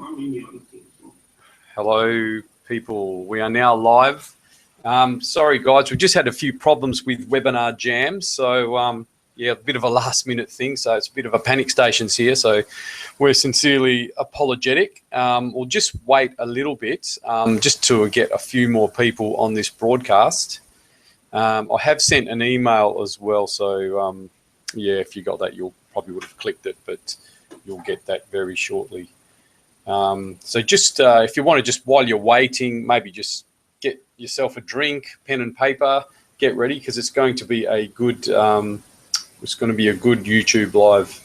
I'm in the other team. So. Hello, people. We are now live. Sorry, guys, we just had a few problems with webinar jam. So, yeah, a bit of a last-minute thing. So it's a bit of a panic stations here. So we're sincerely apologetic. We'll just wait a little bit just to get a few more people on this broadcast. I have sent an email as well. So, yeah, if you got that, you'll probably would have clicked it, but you'll get that very shortly. So just if you want to just while you're waiting, maybe just get yourself a drink, pen and paper, get ready because it's going to be a good YouTube live.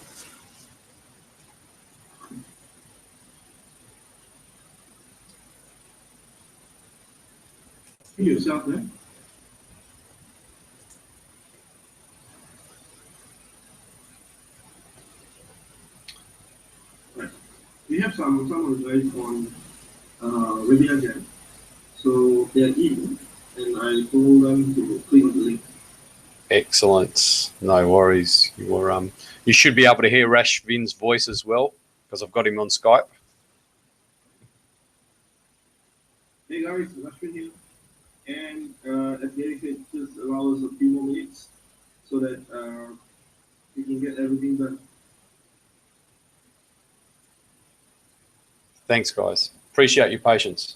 Yourself there. Right. We have some of the guys on webinar jam. So they're in, and I told them to click on the link. Excellent. No worries. You should be able to hear Rash Vin's voice as well because I've got him on Skype. Hey guys, Rash Vin here. And as Gary said, just allow us a few more minutes so that we can get everything done. Thanks, guys. Appreciate your patience.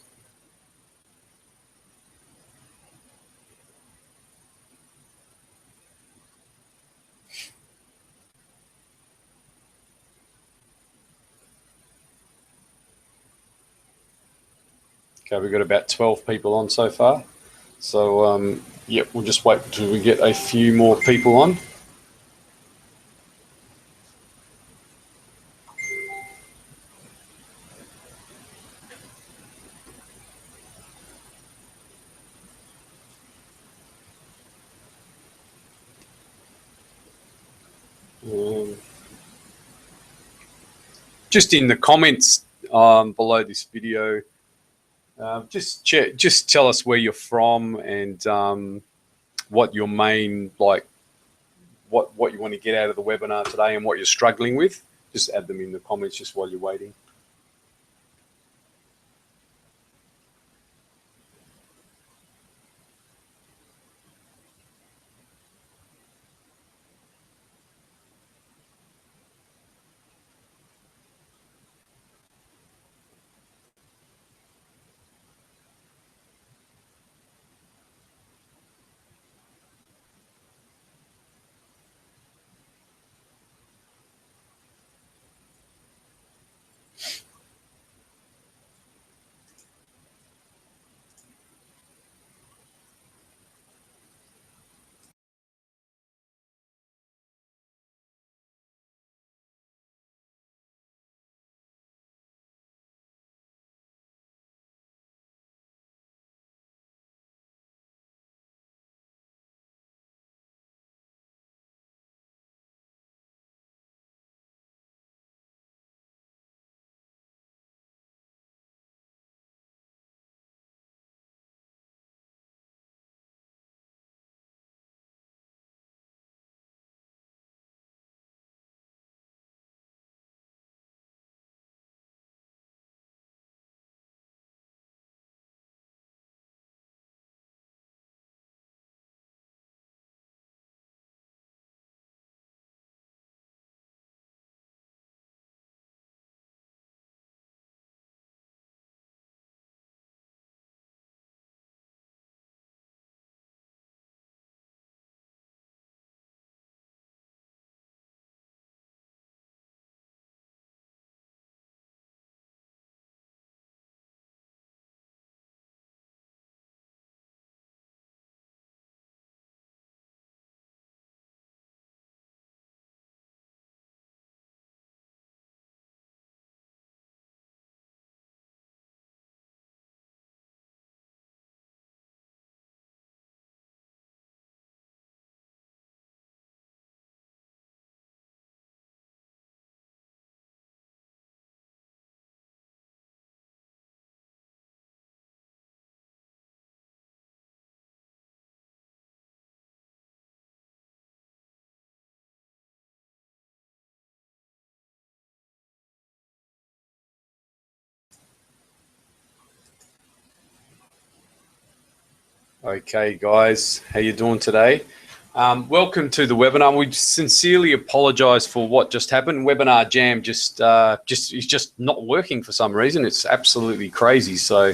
Okay, we've got about 12 people on so far. So, yeah, we'll just wait until we get a few more people on. Just in the comments below this video, just tell us where you're from and what your main what you want to get out of the webinar today and what you're struggling with. Just add them in the comments just while you're waiting. Okay, guys, how you doing today? Welcome to the webinar. We sincerely apologise for what just happened. Webinar Jam just is just not working for some reason. It's absolutely crazy. So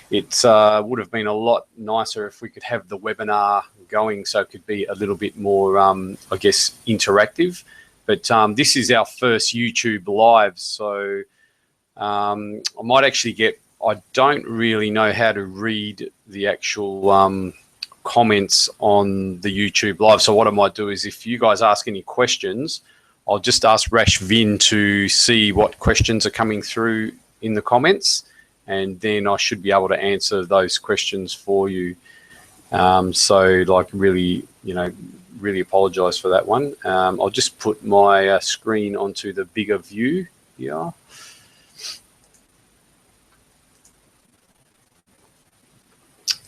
it would have been a lot nicer if we could have the webinar going, so it could be a little bit more, I guess, interactive. But this is our first YouTube live, so I might actually get. I don't really know how to read the actual comments on the YouTube live. So what I might do is, if you guys ask any questions, I'll just ask Rash Vin to see what questions are coming through in the comments, and then I should be able to answer those questions for you. So like really, really apologize for that one. I'll just put my screen onto the bigger view here.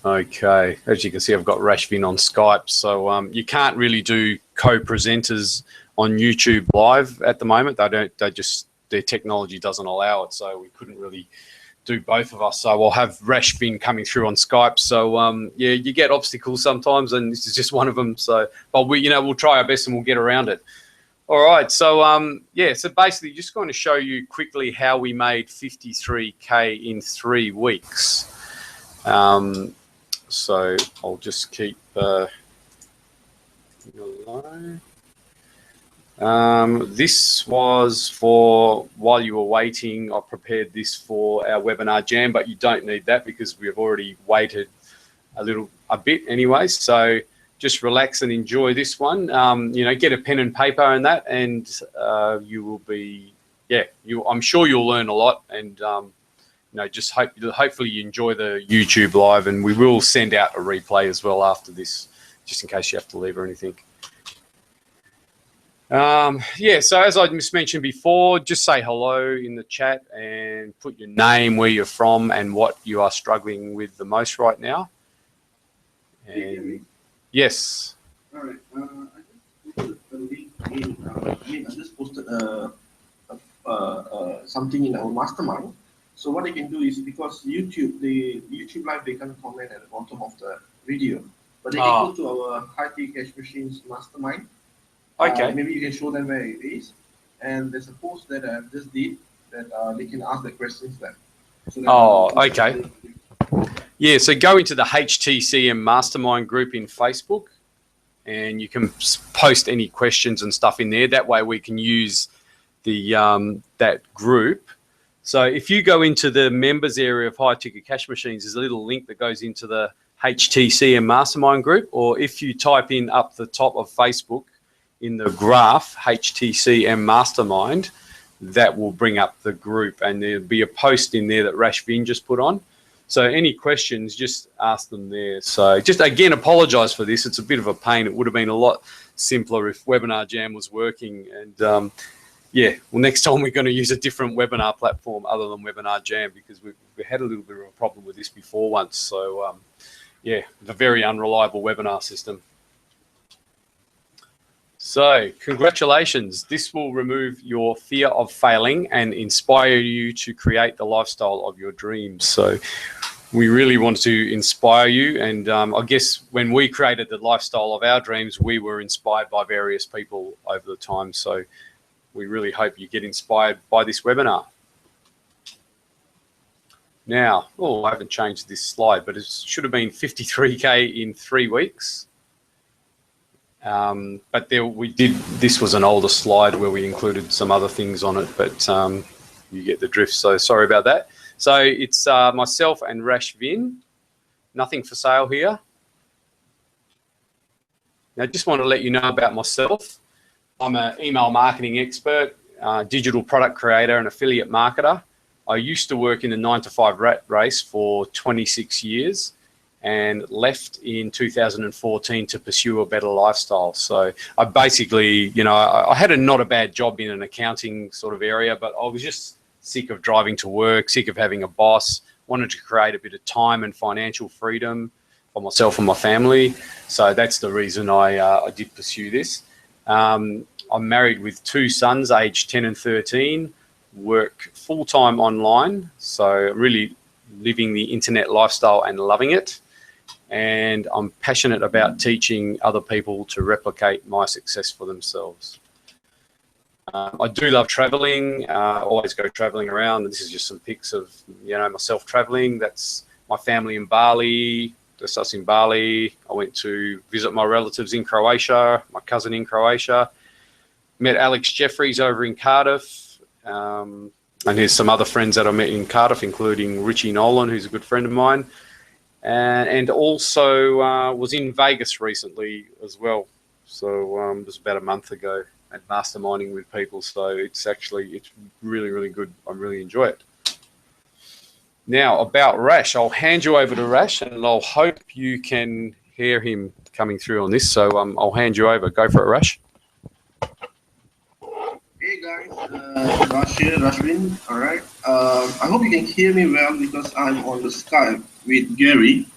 Okay, as you can see, I've got Rash Vin on Skype, so you can't really do co-presenters on YouTube Live at the moment. Their technology doesn't allow it, so we couldn't really do both of us. So I'll have Rash Vin coming through on Skype. So yeah, you get obstacles sometimes, and this is just one of them. So, but we'll try our best and we'll get around it. All right, so yeah, so basically, just going to show you quickly how we made 53K in 3 weeks. So I'll just keep this was for while you were waiting. I prepared this for our webinar jam, but you don't need that because we've already waited a bit anyway. So just relax and enjoy this one. Get a pen and paper and that, and you will be, I'm sure you'll learn a lot, and just hopefully you enjoy the YouTube live, and we will send out a replay as well after this, just in case you have to leave or anything. So as I just mentioned before, just say hello in the chat and put your name, where you're from, and what you are struggling with the most right now. And yes. All right. I just posted a link in. I just posted something in our mastermind. So what they can do is, because the YouTube live, they can comment at the bottom of the video, but they can go to our high-tech cash machines mastermind. Okay. Maybe you can show them where it is, and there's a post that I just did that they can ask the questions there. So okay. Yeah, so go into the HTCM mastermind group in Facebook, and you can post any questions and stuff in there. That way we can use the that group. So if you go into the members area of High Ticket Cash Machines, there's a little link that goes into the HTCM mastermind group, or if you type in up the top of Facebook in the graph, HTCM mastermind, that will bring up the group, and there'll be a post in there that Rash Vin just put on. So any questions, just ask them there. So just again, apologize for this. It's a bit of a pain. It would have been a lot simpler if Webinar Jam was working, and yeah, well, next time we're going to use a different webinar platform other than Webinar Jam, because we had a little bit of a problem with this before once. So, yeah, the very unreliable webinar system. So, congratulations. This will remove your fear of failing and inspire you to create the lifestyle of your dreams. So, we really want to inspire you. And I guess when we created the lifestyle of our dreams, we were inspired by various people over the time. So, we really hope you get inspired by this webinar. Now, I haven't changed this slide, but it should have been 53K in 3 weeks. But this was an older slide where we included some other things on it, but you get the drift, so sorry about that. So it's myself and Rash Vin. Nothing for sale here. Now, I just want to let you know about myself. I'm an email marketing expert, digital product creator, and affiliate marketer. I used to work in the 9-to-5 rat race for 26 years and left in 2014 to pursue a better lifestyle. So I basically, I had not a bad job in an accounting sort of area, but I was just sick of driving to work, sick of having a boss, wanted to create a bit of time and financial freedom for myself and my family. So that's the reason I did pursue this. I'm married with 2 sons, aged 10 and 13, work full-time online, so really living the internet lifestyle and loving it. and I'm passionate about teaching other people to replicate my success for themselves. I do love traveling. Always go traveling around. This is just some pics of myself traveling. That's my family in Bali. Just us in Bali. I went to visit my relatives in Croatia. My cousin in Croatia. Met Alex Jeffries over in Cardiff. And here's some other friends that I met in Cardiff, including Richie Nolan, who's a good friend of mine. And also was in Vegas recently as well. So it was about a month ago, and masterminding with people. So it's really, really good. I really enjoy it. Now about Rash, I'll hand you over to Rash, and I'll hope you can hear him coming through on this. So I'll hand you over. Go for it, Rash. Hey guys, Rash here, Rash Vin. All right. I hope you can hear me well because I'm on the Skype with Gary.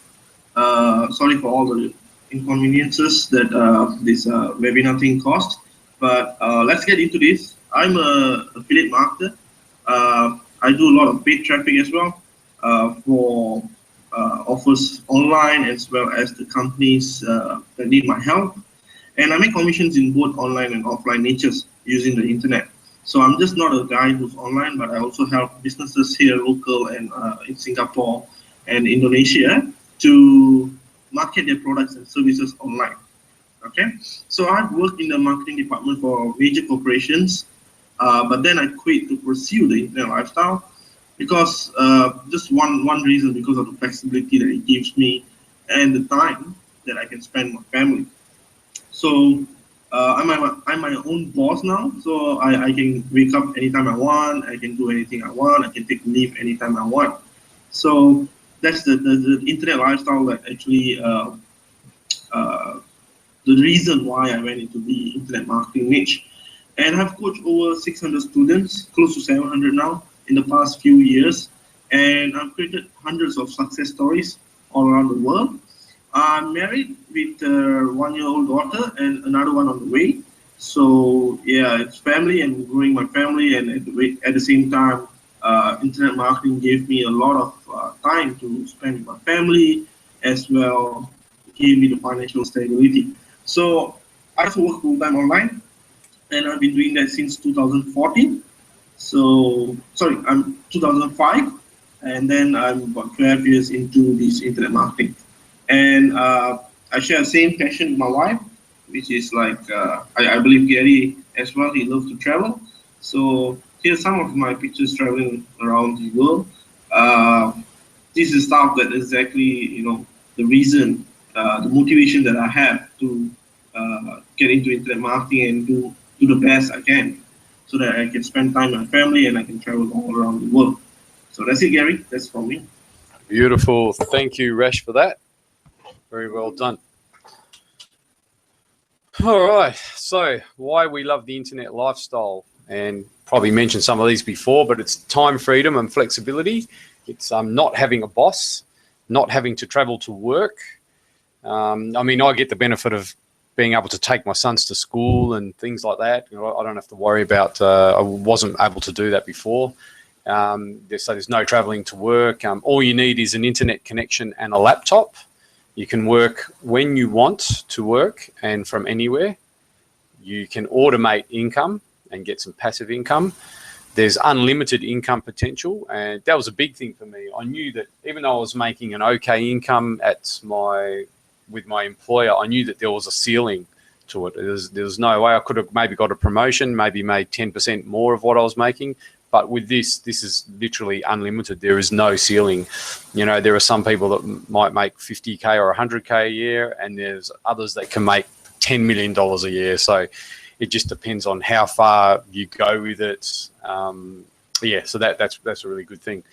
Sorry for all the inconveniences that this webinar thing caused. But let's get into this. I'm a affiliate marketer. I do a lot of paid traffic as well for offers online, as well as the companies that need my help. And I make commissions in both online and offline natures using the internet. So I'm just not a guy who's online, but I also help businesses here local and in Singapore and Indonesia to market their products and services online. Okay, so I've worked in the marketing department for major corporations, but then I quit to pursue the internet lifestyle because just one reason, because of the flexibility that it gives me and the time that I can spend with my family. So I'm my own boss now, so I can wake up anytime I want, I can do anything I want, I can take leave anytime I want. So that's the internet lifestyle that actually the reason why I went into the internet marketing niche. And I've coached over 600 students, close to 700 now, in the past few years. And I've created hundreds of success stories all around the world. I'm married with a 1-year-old daughter and another one on the way. So yeah, it's family and growing my family. And at the same time, internet marketing gave me a lot of time to spend with my family, as well gave me the financial stability. So I also work full-time online, and I've been doing that since 2014. So, sorry, I'm 2005, and then I'm about 12 years into this internet marketing. And I share the same passion with my wife, which is like, I believe Gary as well, he loves to travel. So here's some of my pictures traveling around the world. This is stuff that exactly, the reason, the motivation that I have to get into internet marketing and do the best I can, so that I can spend time with my family and I can travel all around the world. So that's it, Gary. That's from me. Beautiful. Thank you, Rash, for that. Very well done. All right. So why we love the internet lifestyle, and probably mentioned some of these before, but it's time freedom and flexibility. It's not having a boss, not having to travel to work. I mean, I get the benefit of being able to take my sons to school and things like that. I don't have to worry about, I wasn't able to do that before. So there's no traveling to work. All you need is an internet connection and a laptop. You can work when you want to work and from anywhere. You can automate income and get some passive income. There's unlimited income potential, and that was a big thing for me. I knew that even though I was making an okay income with my employer, I knew that there was a ceiling to it. There was no way. I could have maybe got a promotion, maybe made 10% more of what I was making. But with this is literally unlimited. There is no ceiling. There are some people that might make 50K or 100K a year, and there's others that can make $10 million a year. So it just depends on how far you go with it. So that's a really good thing.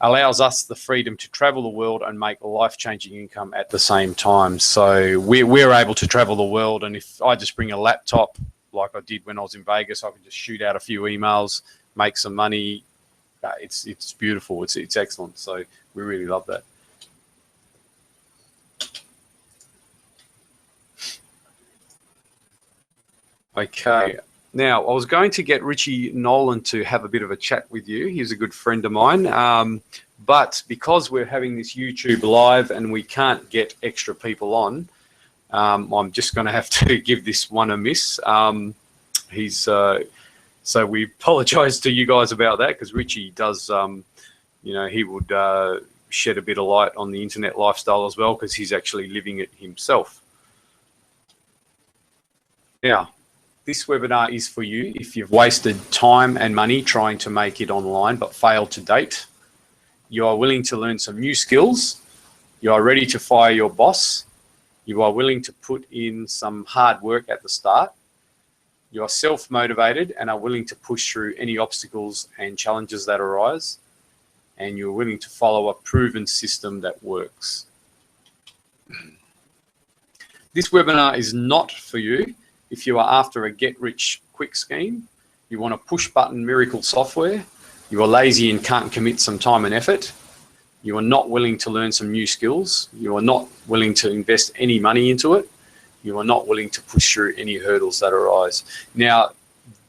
Allows us the freedom to travel the world and make life-changing income at the same time. So we're able to travel the world, and if I just bring a laptop like I did when I was in Vegas, I can just shoot out a few emails, make some money. It's beautiful. It's excellent. So we really love that. Okay. Now, I was going to get Richie Nolan to have a bit of a chat with you. He's a good friend of mine. But because we're having this YouTube live and we can't get extra people on, I'm just going to have to give this one a miss. So we apologise to you guys about that, because Richie does, he would shed a bit of light on the internet lifestyle as well, because he's actually living it himself. Now, this webinar is for you if you've wasted time and money trying to make it online but failed to date. You are willing to learn some new skills. You are ready to fire your boss. You are willing to put in some hard work at the start. You are self-motivated and are willing to push through any obstacles and challenges that arise. And you're willing to follow a proven system that works. This webinar is not for you if you are after a get-rich-quick scheme, you want a push-button miracle software, you are lazy and can't commit some time and effort, you are not willing to learn some new skills, you are not willing to invest any money into it, you are not willing to push through any hurdles that arise. Now,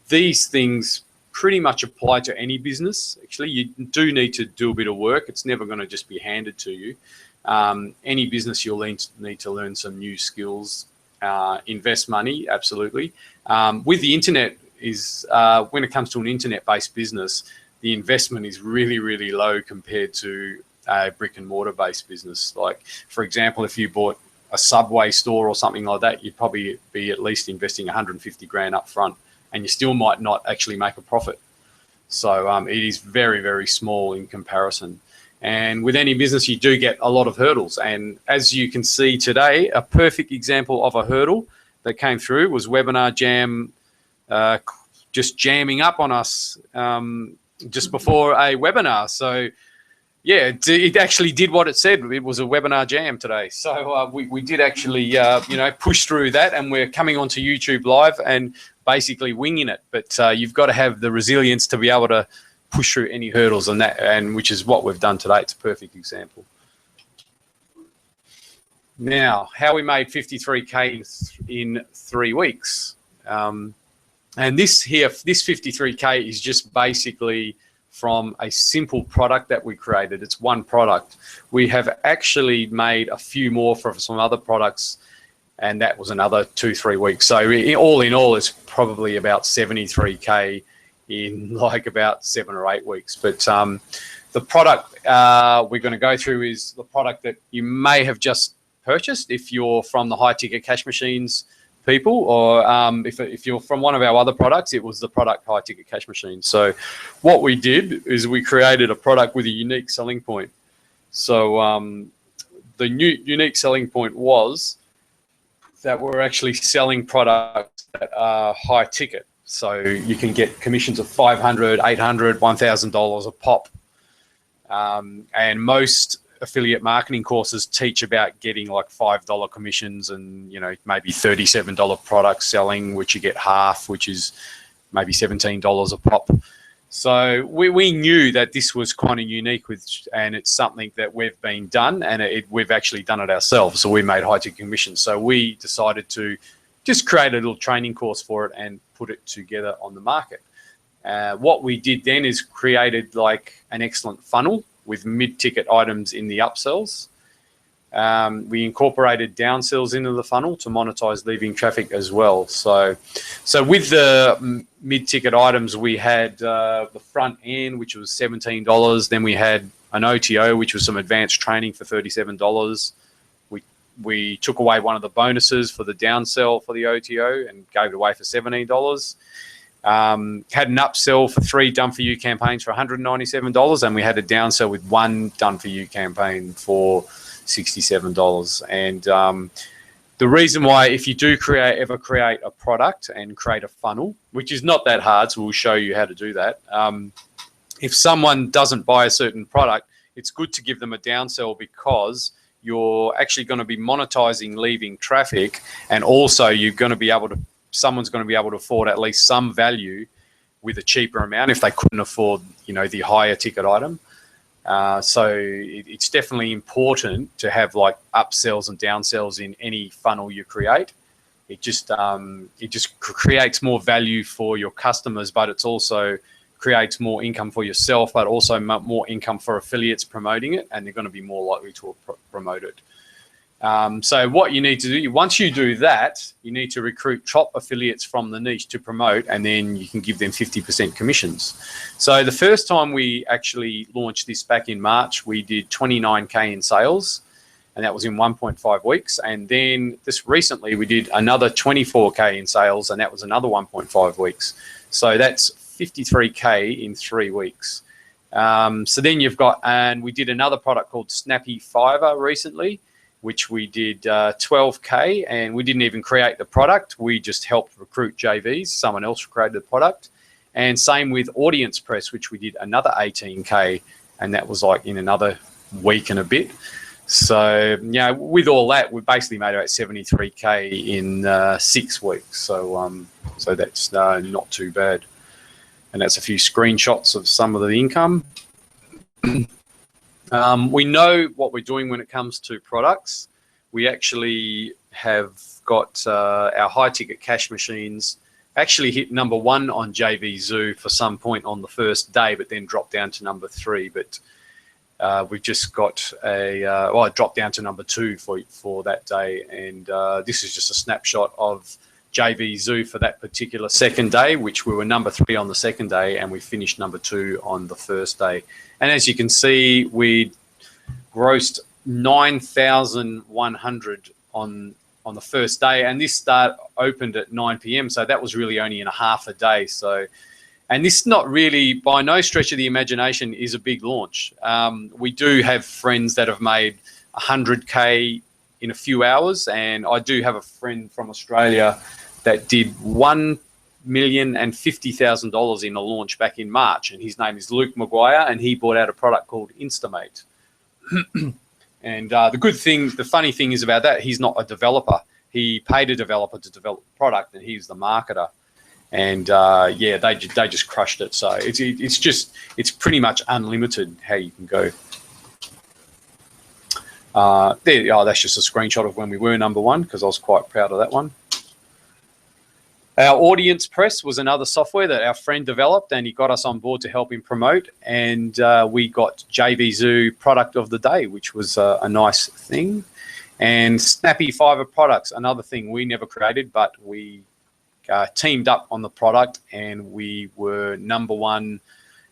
these things pretty much apply to any business. Actually, you do need to do a bit of work. It's never going to just be handed to you. Any business, you'll need to learn some new skills, invest money, absolutely. With the internet, when it comes to an internet-based business, the investment is really, really low compared to a brick and mortar based business. Like, for example, if you bought a Subway store or something like that, you'd probably be at least investing 150 grand up front, and you still might not actually make a profit. So it is very, very small in comparison. And with any business, you do get a lot of hurdles. And as you can see today, a perfect example of a hurdle that came through was Webinar Jam just jamming up on us just before a webinar. So yeah, it actually did what it said. It was a webinar jam today. So we did actually, push through that, and we're coming onto YouTube Live and basically winging it. But you've got to have the resilience to be able to push through any hurdles, and which is what we've done today. It's a perfect example. Now, how we made 53K in 3 weeks. And this 53K is just basically from a simple product that we created. It's one product. We have actually made a few more for some other products, and that was another 2-3 weeks. So all in all, it's probably about 73K in like about 7 or 8 weeks. But the product we're going to go through is the product that you may have just purchased if you're from the high ticket cash machines people, or if you're from one of our other products, it was the product high ticket cash machine. So what we did is we created a product with a unique selling point. So the unique selling point was that we're actually selling products that are high ticket. So you can get commissions of $500, $800, $1,000 a pop. And most affiliate marketing courses teach about getting like $5 commissions and, maybe $37 product selling, which you get half, which is maybe $17 a pop. So we knew that this was kind of unique and it's something that we've been done, and we've actually done it ourselves. So we made high ticket commissions. So we decided to just create a little training course for it and put it together on the market. What we did then is created like an excellent funnel with mid-ticket items in the upsells. We incorporated downsells into the funnel to monetize leaving traffic as well. So with the mid-ticket items, we had the front end, which was $17. Then we had an OTO, which was some advanced training for $37. We took away one of the bonuses for the downsell for the OTO and gave it away for $17. Had an upsell for 3 done for you campaigns for $197, and we had a downsell with 1 done for you campaign for $67. And the reason why, if you do ever create a product and create a funnel, which is not that hard, so we'll show you how to do that. If someone doesn't buy a certain product, it's good to give them a downsell, because you're actually going to be monetizing leaving traffic, and also someone's going to be able to afford at least some value with a cheaper amount if they couldn't afford, the higher ticket item. So it's definitely important to have like upsells and downsells in any funnel you create. It just creates more value for your customers, but it's also creates more income for yourself, but also more income for affiliates promoting it, and they're going to be more likely to promote it. So what you need to do, once you do that, you need to recruit top affiliates from the niche to promote, and then you can give them 50% commissions. So the first time we actually launched this back in March, we did 29K in sales, and that was in 1.5 weeks. And then just recently we did another 24K in sales, and that was another 1.5 weeks. So that's 53K in 3 weeks. So then you've got, and we did another product called Snappy Fiver recently, which we did 12K, and we didn't even create the product. We just helped recruit JVs. Someone else created the product. And same with Audience Press, which we did another 18K, and that was like in another week and a bit. So, with all that, we basically made about 73K in 6 weeks. So, so that's not too bad. And that's a few screenshots of some of the income. We know what we're doing when it comes to products. We actually have got our high ticket cash machines actually hit number 1 on JV Zoo for some point on the first day, but then dropped down to number 3. But we've just got it dropped down to number 2 for that day. And this is just a snapshot of JV Zoo for that particular second day, which we were number 3 on the second day, and we finished number 2 on the first day. And as you can see, we grossed 9,100 on the first day, and this start opened at 9 p.m. So that was really only in a half a day. So, and this not really, by no stretch of the imagination, is a big launch. We do have friends that have made 100K in a few hours, and I do have a friend from Australia that did $1,050,000 in a launch back in March, and his name is Luke Maguire, and he bought out a product called Instamate. And the funny thing is about that, he's not a developer. He paid a developer to develop the product, and he's the marketer. And they just crushed it. So it's pretty much unlimited how you can go. That's just a screenshot of when we were number 1, because I was quite proud of that one. Our Audience Press was another software that our friend developed, and he got us on board to help him promote. And we got JV Zoo Product of the Day, which was a nice thing. And Snappy Fiver Products, another thing we never created, but we teamed up on the product, and we were number 1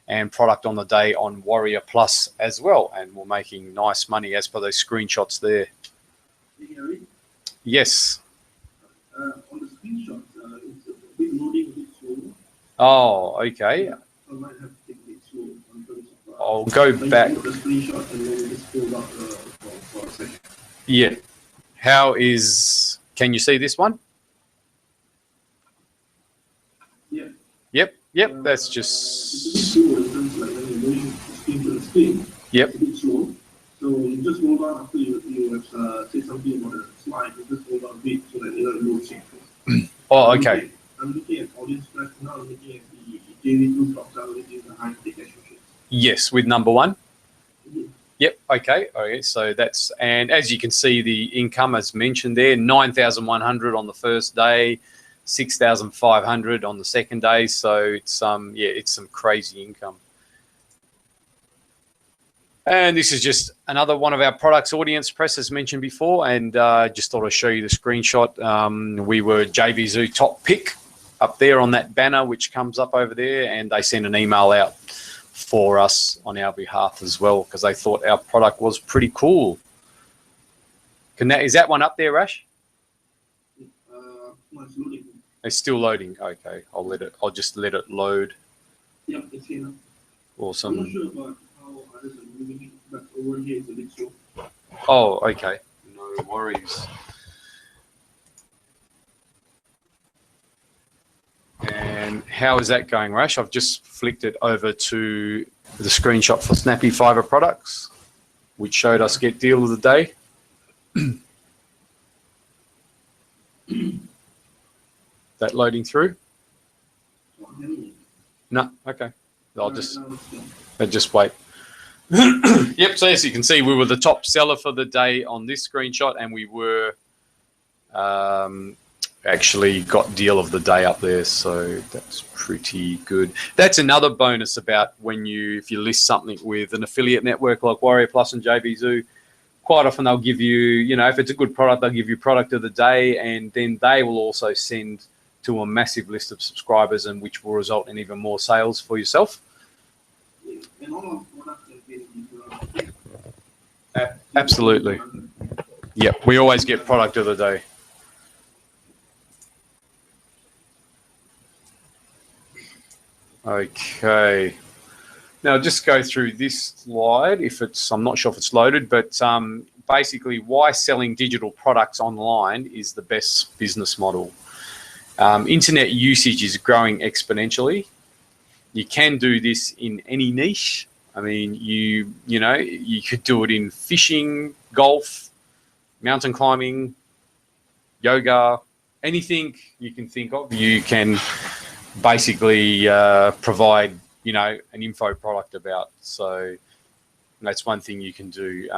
and product on the day on Warrior Plus as well. And we're making nice money as per those screenshots there. Yes. On the screenshots, it's a bit loading, a bit slow. Oh, okay. I might have to take it slow on terms of, I'll go back. The screenshot and then just scroll up for a second. Yeah. Can you see this one? Yeah. Yep, that's just... Yep. It's a bit slow. So you just roll down after you have said something about the slide. You just roll down a bit so that it loads in. Oh, okay. I'm looking at Audience Press now. I'm looking at the JV2 stocks, which is the high ticket machines. Yes, with number 1. Mm-hmm. Yep. Okay. So that's, and as you can see, the income as mentioned there, 9,100 on the first day, 6,500 on the second day. So it's it's some crazy income. And this is just another one of our products, Audience Press, as mentioned before. And just thought I'd show you the screenshot. We were JV Zoo top pick up there on that banner, which comes up over there. And they sent an email out for us on our behalf as well, because they thought our product was pretty cool. Is that one up there, Rash? No, it's loading. It's still loading. Okay, I'll just let it load. Yep, it's here now. Awesome. I'm not sure about how others are moving it, but over here it's a bit slow. Oh, okay. No worries. And how is that going, Rash? I've just flicked it over to the screenshot for Snappy Fiver Products, which showed us get deal of the day. That loading through? No, okay. I'll just wait. Yep, so as you can see, we were the top seller for the day on this screenshot, and we were actually got deal of the day up there, so that's pretty good. That's another bonus about if you list something with an affiliate network like Warrior Plus and JB Zoo. Quite often they'll give you, if it's a good product, they'll give you product of the day, and then they will also send to a massive list of subscribers, and which will result in even more sales for yourself. And all our products have been Absolutely. Yep, we always get product of the day. Okay. Now just go through this slide. I'm not sure if it's loaded, but basically why selling digital products online is the best business model. Internet usage is growing exponentially. You can do this in any niche. I mean, you could do it in fishing, golf, mountain climbing, yoga, anything you can think of. You can basically provide, an info product about. So that's one thing you can do.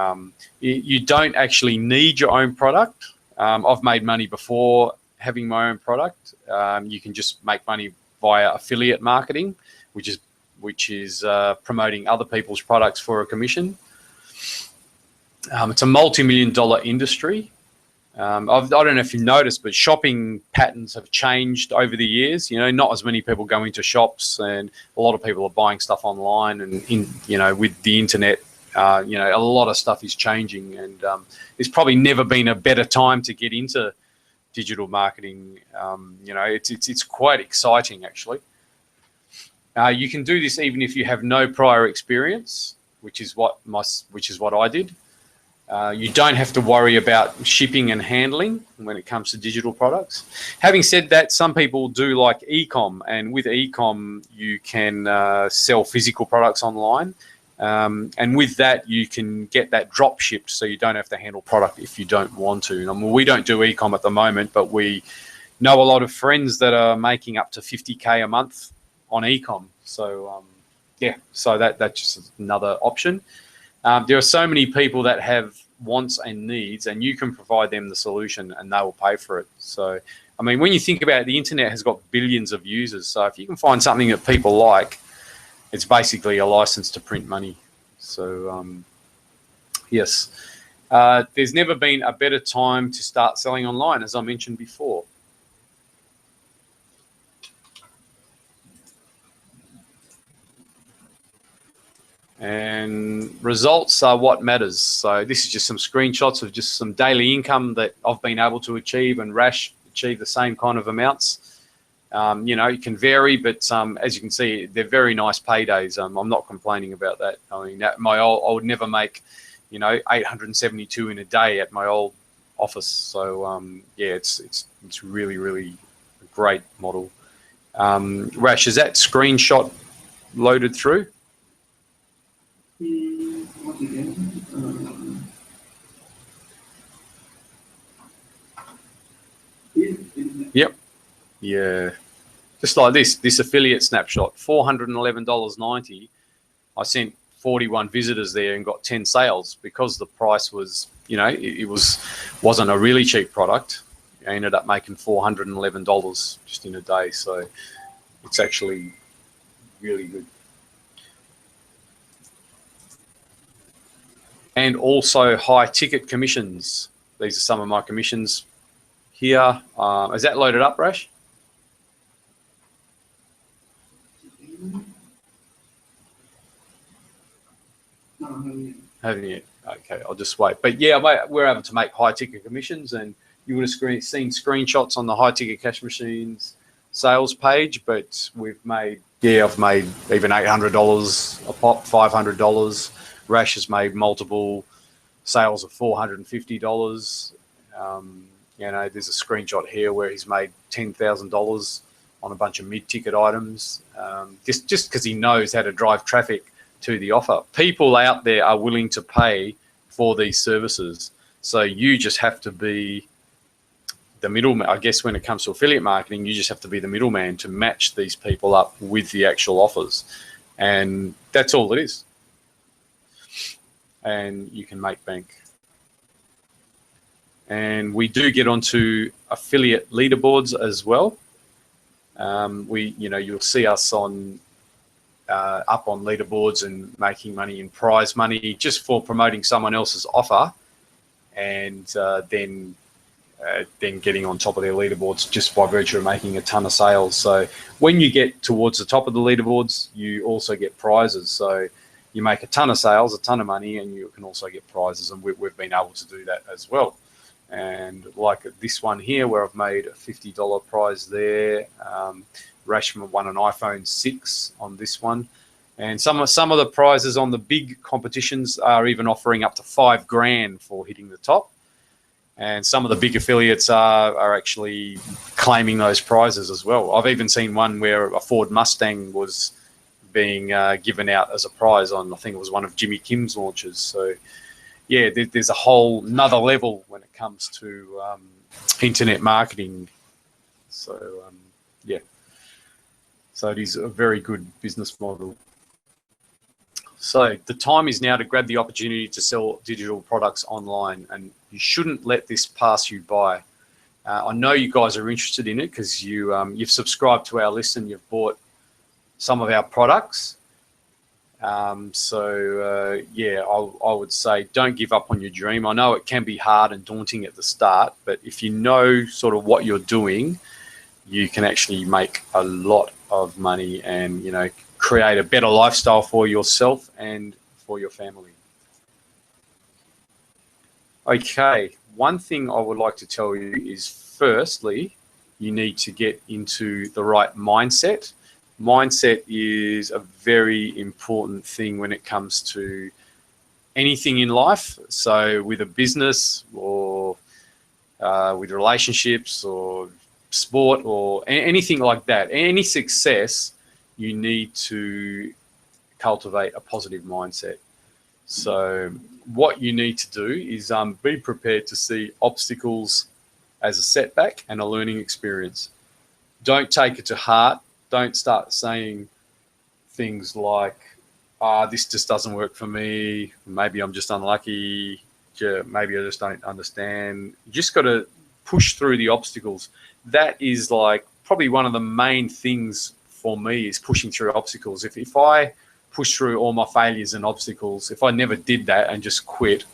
You don't actually need your own product. I've made money before having my own product. You can just make money via affiliate marketing, which is promoting other people's products for a commission. It's a multi-million-dollar industry. I don't know if you noticed, but shopping patterns have changed over the years. Not as many people go into shops, and a lot of people are buying stuff online. And with the internet, a lot of stuff is changing. And there's probably never been a better time to get into digital marketing. It's quite exciting actually. You can do this even if you have no prior experience, which is what I did. You don't have to worry about shipping and handling when it comes to digital products. Having said that, some people do like e-com, and with e-com you can sell physical products online, and with that you can get that drop shipped, so you don't have to handle product if you don't want to. I mean, we don't do e-com at the moment, but we know a lot of friends that are making up to 50K a month on e-com. So so that's just another option. There are so many people that have wants and needs, and you can provide them the solution and they will pay for it. So, I mean, when you think about it, the internet has got billions of users. So if you can find something that people like, it's basically a license to print money. So, yes, there's never been a better time to start selling online, as I mentioned before. And results are what matters. So this is just some screenshots of just some daily income that I've been able to achieve, and Rash achieved the same kind of amounts. It can vary, but as you can see, they're very nice paydays. I'm not complaining about that. I mean, I would never make, 872 in a day at my old office. So it's really, really a great model. Rash, is that screenshot loaded through? Yep. Yeah. Just like this affiliate snapshot, $411.90. I sent 41 visitors there and got 10 sales because the price was, wasn't a really cheap product. I ended up making $411 just in a day. So it's actually really good. And also high ticket commissions. These are some of my commissions here. Is that loaded up, Rash? No, haven't yet. Okay, I'll just wait. But yeah, we're able to make high ticket commissions, and you would have seen screenshots on the high ticket cash machines sales page. But I've made even $800 a pop, $500. Rash has made multiple sales of $450. There's a screenshot here where he's made $10,000 on a bunch of mid-ticket items, just because he knows how to drive traffic to the offer. People out there are willing to pay for these services, so you just have to be the middleman. I guess when it comes to affiliate marketing, you just have to be the middleman to match these people up with the actual offers, and that's all it is. And you can make bank. and we do get onto affiliate leaderboards as well. You'll see us on up on leaderboards and making money in prize money just for promoting someone else's offer, and then getting on top of their leaderboards just by virtue of making a ton of sales. So when you get towards the top of the leaderboards, you also get prizes. So you make a ton of sales, a ton of money, and you can also get prizes, and we've been able to do that as well. And like this one here, where I've made a $50 prize there. Rashman won an iPhone 6 on this one. And some of the prizes on the big competitions are even offering up to $5,000 for hitting the top. And some of the big affiliates are actually claiming those prizes as well. I've even seen one where a Ford Mustang was being given out as a prize on, I think it was one of Jimmy Kim's launches. So yeah, there's a whole another level when it comes to internet marketing. So yeah, so it is a very good business model. So the time is now to grab the opportunity to sell digital products online, and you shouldn't let this pass you by. I know you guys are interested in it because you've subscribed to our list and you've bought some of our products. Yeah, I would say don't give up on your dream. I know it can be hard and daunting at the start, but if you know sort of what you're doing, you can actually make a lot of money and, you know, create a better lifestyle for yourself and for your family. Okay, one thing I would like to tell you is, firstly, you need to get into the right mindset. Mindset is a very important thing when it comes to anything in life. So with a business or with relationships or sport or anything like that, any success, you need to cultivate a positive mindset. So what you need to do is be prepared to see obstacles as a setback and a learning experience. Don't take it to heart. Don't start saying things like, this just doesn't work for me. Maybe I'm just unlucky. Maybe I just don't understand. You just got to push through the obstacles. That is like probably one of the main things for me, is pushing through obstacles. If I push through all my failures and obstacles, if I never did that and just quit,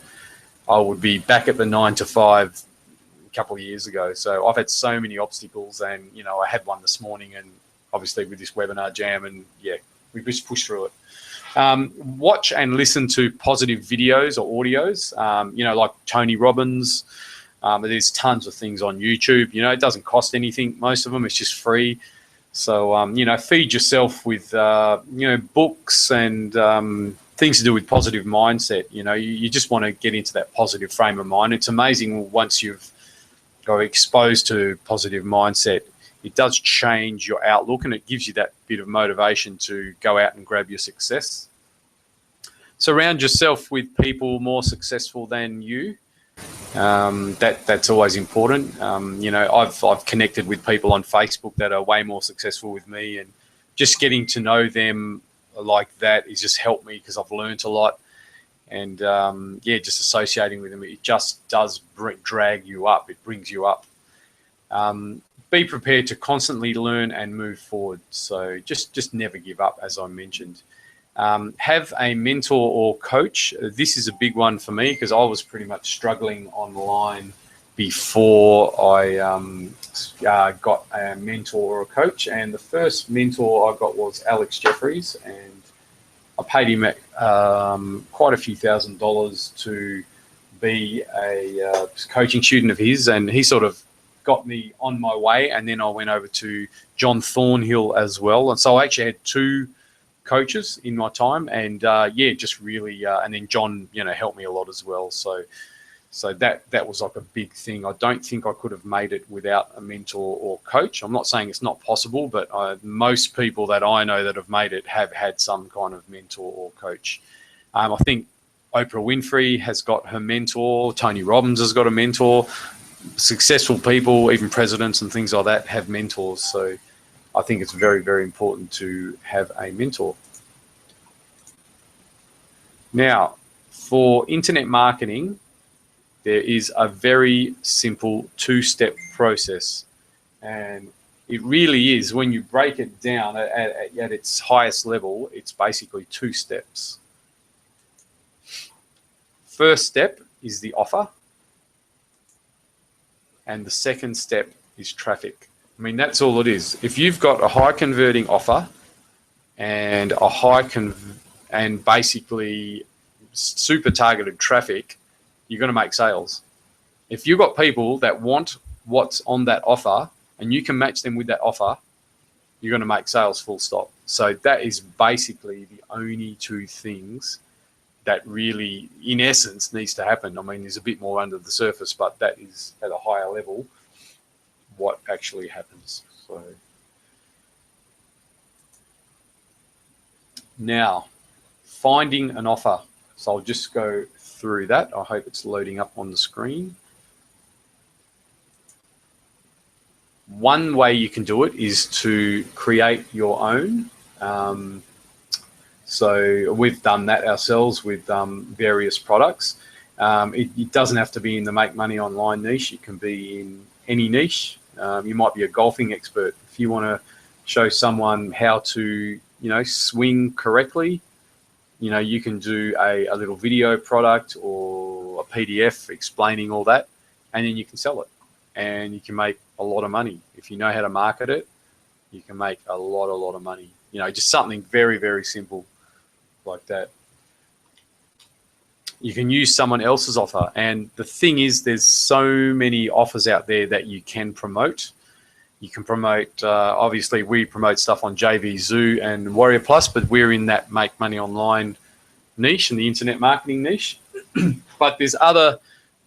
I would be back at the 9 to 5 a couple of years ago. So I've had so many obstacles, and, you know, I had one this morning, and obviously with this webinar jam, and yeah, we just push through it. Watch and listen to positive videos or audios, you know, like Tony Robbins. There's tons of things on YouTube. You know, it doesn't cost anything. Most of them, it's just free. So, you know, feed yourself with, you know, books and things to do with positive mindset. You know, you just want to get into that positive frame of mind. It's amazing once you've got exposed to positive mindset, it does change your outlook, and it gives you that bit of motivation to go out and grab your success. Surround yourself with people more successful than you. That's always important. You know, I've connected with people on Facebook that are way more successful with me, and just getting to know them like that has just helped me because I've learned a lot. And yeah, just associating with them, it just does drag you up. It brings you up. Be prepared to constantly learn and move forward. So just never give up, as I mentioned. Have a mentor or coach. This is a big one for me because I was pretty much struggling online before I got a mentor or a coach. And the first mentor I got was Alex Jeffries, and I paid him quite a few $1,000s to be a coaching student of his, and he sort of got me on my way. And then I went over to John Thornhill as well, and so I actually had two coaches in my time, and yeah, just really and then John, you know, helped me a lot as well. So that was like a big thing. I don't think I could have made it without a mentor or coach. I'm not saying it's not possible, but most people that I know that have made it have had some kind of mentor or coach. I think Oprah Winfrey has got her mentor. Tony Robbins has got a mentor. Successful people, even presidents and things like that, have mentors. So I think it's very, very important to have a mentor. Now, for internet marketing, There is a very simple two-step process, and it really is, when you break it down at its highest level, it's basically 2 steps. First step is the offer, and the second step is traffic. I mean, that's all it is. If you've got a high converting offer and and basically super targeted traffic, you're going to make sales. If you've got people that want what's on that offer and you can match them with that offer, you're going to make sales, full stop. So that is basically the only 2 things that really, in essence, needs to happen. I mean, there's a bit more under the surface, but that is at a higher level what actually happens. So now, finding an offer. So I'll just go through that. I hope it's loading up on the screen. One way you can do it is to create your own. So we've done that ourselves with various products. It doesn't have to be in the make money online niche. It can be in any niche. You might be a golfing expert. If you want to show someone how to, swing correctly, you can do a little video product or a PDF explaining all that, and then you can sell it, and you can make a lot of money. If you know how to market it, you can make a lot of money. Just something very, very simple like that. You can use someone else's offer, and the thing is, there's so many offers out there that you can promote. You can promote, obviously we promote stuff on JV Zoo and Warrior Plus, but we're in that make money online niche and the internet marketing niche. But there's other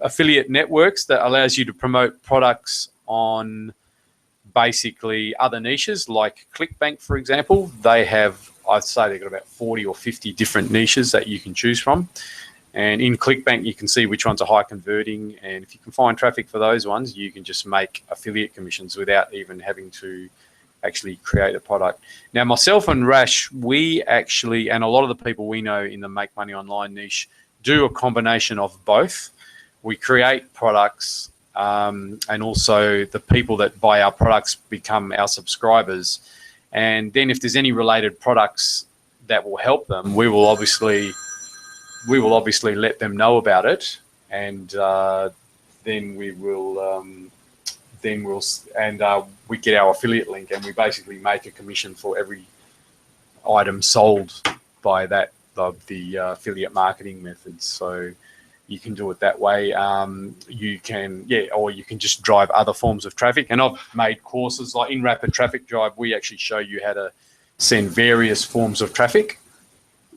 affiliate networks that allows you to promote products on basically other niches, like ClickBank, for example. They have, I'd say they've got about 40 or 50 different niches that you can choose from. And in ClickBank, you can see which ones are high converting. And if you can find traffic for those ones, you can just make affiliate commissions without even having to actually create a product. Now, myself and Rash, we actually, and a lot of the people we know in the make money online niche, do a combination of both. We create products, and also the people that buy our products become our subscribers. And then if there's any related products that will help them, we will obviously let them know about it, and then we get our affiliate link, and we basically make a commission for every item sold by that of the affiliate marketing methods. So you can do it that way. You can, or you can just drive other forms of traffic. And I've made courses like in Rapid Traffic Drive. We actually show you how to send various forms of traffic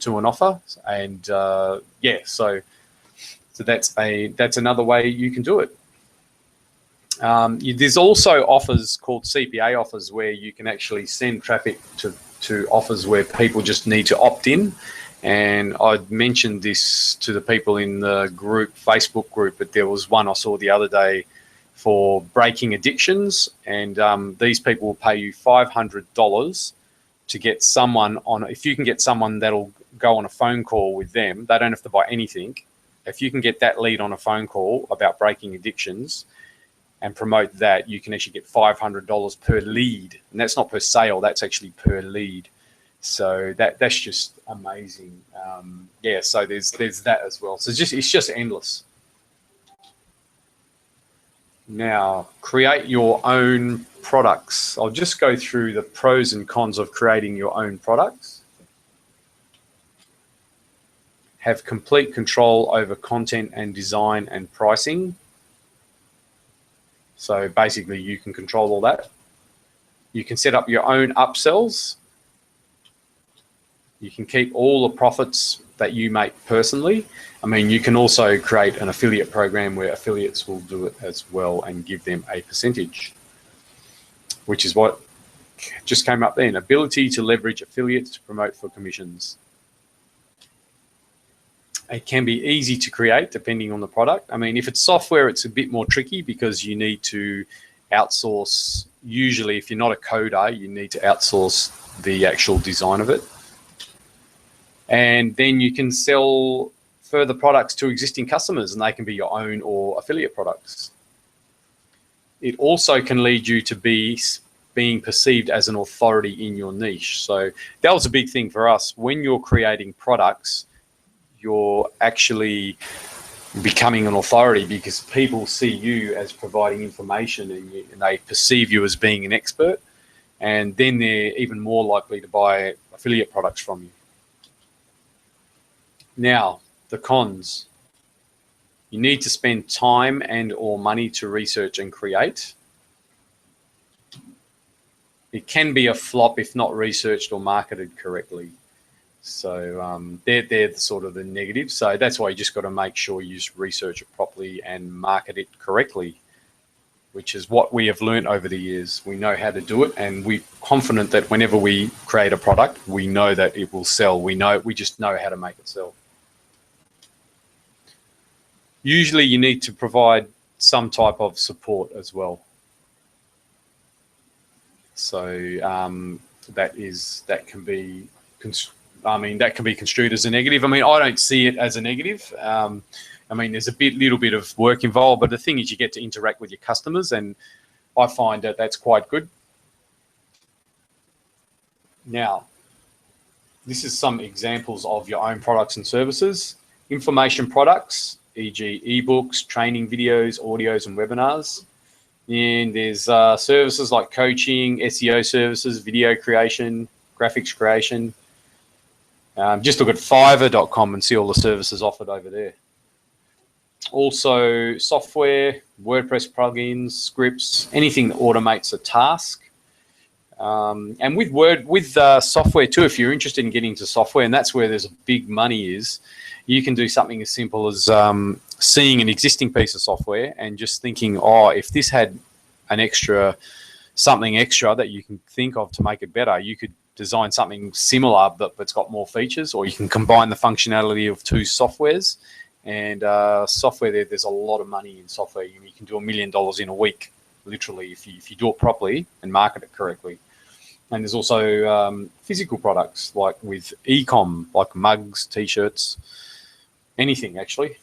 to an offer, and so that's another way you can do it. There's also offers called CPA offers, where you can actually send traffic to offers where people just need to opt in. And I mentioned this to the people in the group, Facebook group, but there was one I saw the other day for breaking addictions, and these people will pay you $500 to get someone on. If you can get someone that'll go on a phone call with them, they don't have to buy anything. If you can get that lead on a phone call about breaking addictions and promote that, you can actually get $500 per lead. And that's not per sale, that's actually per lead. So that's just amazing. So there's that as well. So it's just endless. Now, create your own products. I'll just go through the pros and cons of creating your own products. Have complete control over content and design and pricing. So basically you can control all that. You can set up your own upsells. You can keep all the profits that you make personally. I mean, you can also create an affiliate program where affiliates will do it as well and give them a percentage, which is what just came up then. Ability to leverage affiliates to promote for commissions. It can be easy to create depending on the product. I mean, if it's software, it's a bit more tricky because you need to outsource. Usually, if you're not a coder, you need to outsource the actual design of it. And then you can sell further products to existing customers, and they can be your own or affiliate products. It also can lead you to being perceived as an authority in your niche. So that was a big thing for us. When you're creating products, you're actually becoming an authority because people see you as providing information, and they perceive you as being an expert, and then they're even more likely to buy affiliate products from you. Now, the cons. You need to spend time and or money to research and create. It can be a flop if not researched or marketed correctly. So they're sort of the negatives. So that's why you just got to make sure you just research it properly and market it correctly, which is what we have learned over the years. We know how to do it, and we're confident that whenever we create a product, we know that it will sell. We just know how to make it sell. Usually you need to provide some type of support as well. So that can be construed as a negative. I mean, I don't see it as a negative. I mean, there's little bit of work involved, but the thing is you get to interact with your customers, and I find that that's quite good. Now, this is some examples of your own products and services. Information products, e.g. ebooks, training videos, audios, and webinars. And there's services like coaching, SEO services, video creation, graphics creation. Just look at fiverr.com and see all the services offered over there. Also software, WordPress plugins, scripts, anything that automates a task. And with software too, if you're interested in getting into software, and that's where there's a big money is, you can do something as simple as seeing an existing piece of software and just thinking, oh, if this had something extra that you can think of to make it better, you could design something similar but it's got more features, or you can combine the functionality of two softwares. And software, there's a lot of money in software. You can do $1 million in a week, literally, if you do it properly and market it correctly. And there's also physical products like with e-com, like mugs, t-shirts, anything actually.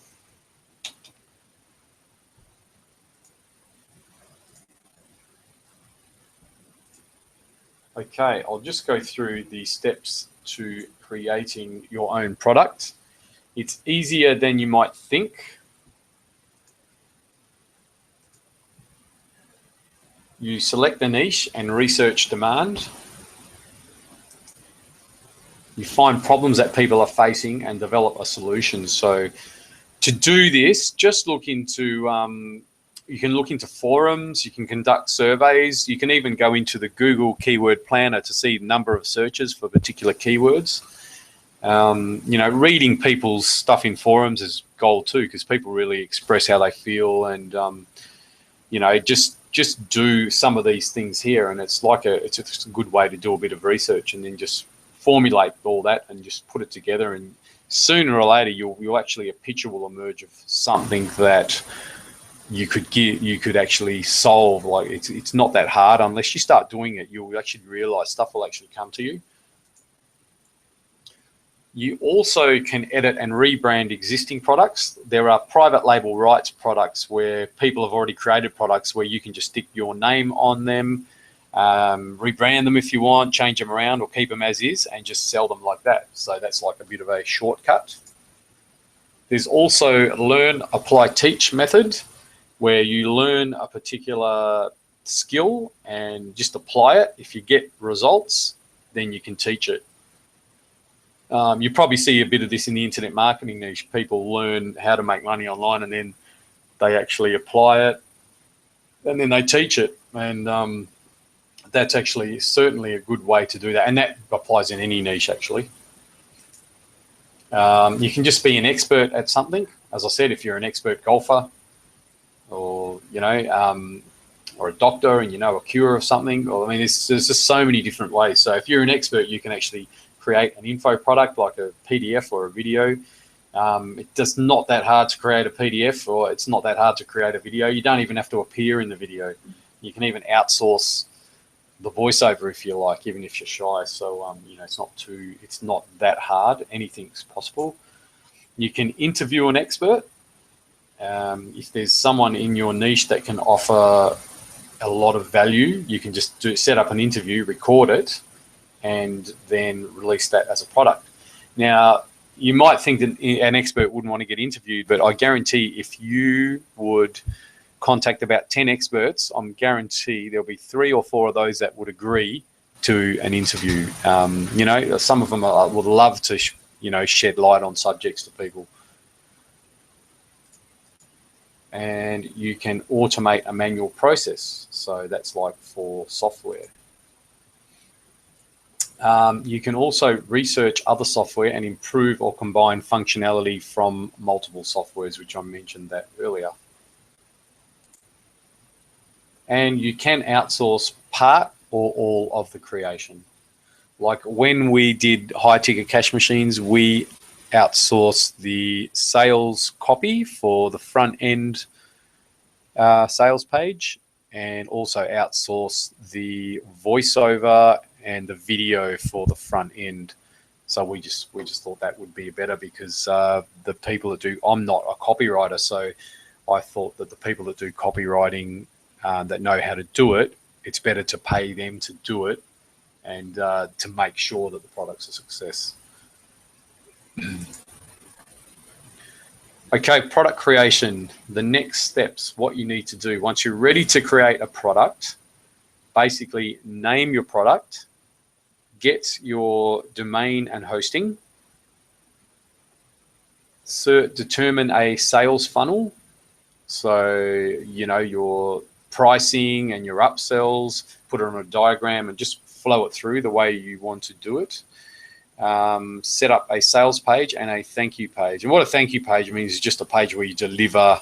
Okay, I'll just go through the steps to creating your own product. It's easier than you might think. You select the niche and research demand. You find problems that people are facing and develop a solution. So to do this, just look into, you can look into forums, you can conduct surveys, you can even go into the Google Keyword Planner to see the number of searches for particular keywords. Reading people's stuff in forums is gold too, because people really express how they feel, and just do some of these things here, and it's a good way to do a bit of research and then just formulate all that and just put it together, and sooner or later a picture will emerge of something that you could actually solve. Like it's not that hard unless you start doing it. You'll actually realize stuff will actually come to you. You also can edit and rebrand existing products. There are private label rights products where people have already created products where you can just stick your name on them, rebrand them if you want, change them around or keep them as is and just sell them like that. So that's like a bit of a shortcut. There's also learn, apply, teach method, where you learn a particular skill and just apply it. If you get results, then you can teach it. You probably see a bit of this in the internet marketing niche. People learn how to make money online and then they actually apply it and then they teach it. And that's actually certainly a good way to do that. And that applies in any niche actually. You can just be an expert at something. As I said, if you're an expert golfer or, or a doctor and you know a cure of something, or there's just so many different ways. So if you're an expert, you can actually create an info product like a PDF or a video. It's just not that hard to create a PDF, or it's not that hard to create a video. You don't even have to appear in the video. You can even outsource the voiceover if you like, even if you're shy. So it's not that hard. Anything's possible. You can interview an expert. If there's someone in your niche that can offer a lot of value, you can just set up an interview, record it, and then release that as a product. Now, you might think that an expert wouldn't want to get interviewed, but I guarantee if you would contact about 10 experts, I'm guarantee there'll be 3 or 4 of those that would agree to an interview. You know, some of them would love to, shed light on subjects to people. And you can automate a manual process. So that's like for software. You can also research other software and improve or combine functionality from multiple softwares, which I mentioned that earlier. And you can outsource part or all of the creation. Like when we did high ticket cash machines, we outsourced the sales copy for the front end sales page, and also outsource the voiceover and the video for the front end. So we just thought that would be better, because the people that do, I'm not a copywriter, so I thought that the people that do copywriting that know how to do it, it's better to pay them to do it and to make sure that the product's a success. Okay, product creation. The next steps, what you need to do once you're ready to create a product, basically name your product, get your domain and hosting, determine a sales funnel. So, your pricing and your upsells, put it on a diagram and just flow it through the way you want to do it. Set up a sales page and a thank you page. And what a thank you page means is just a page where you deliver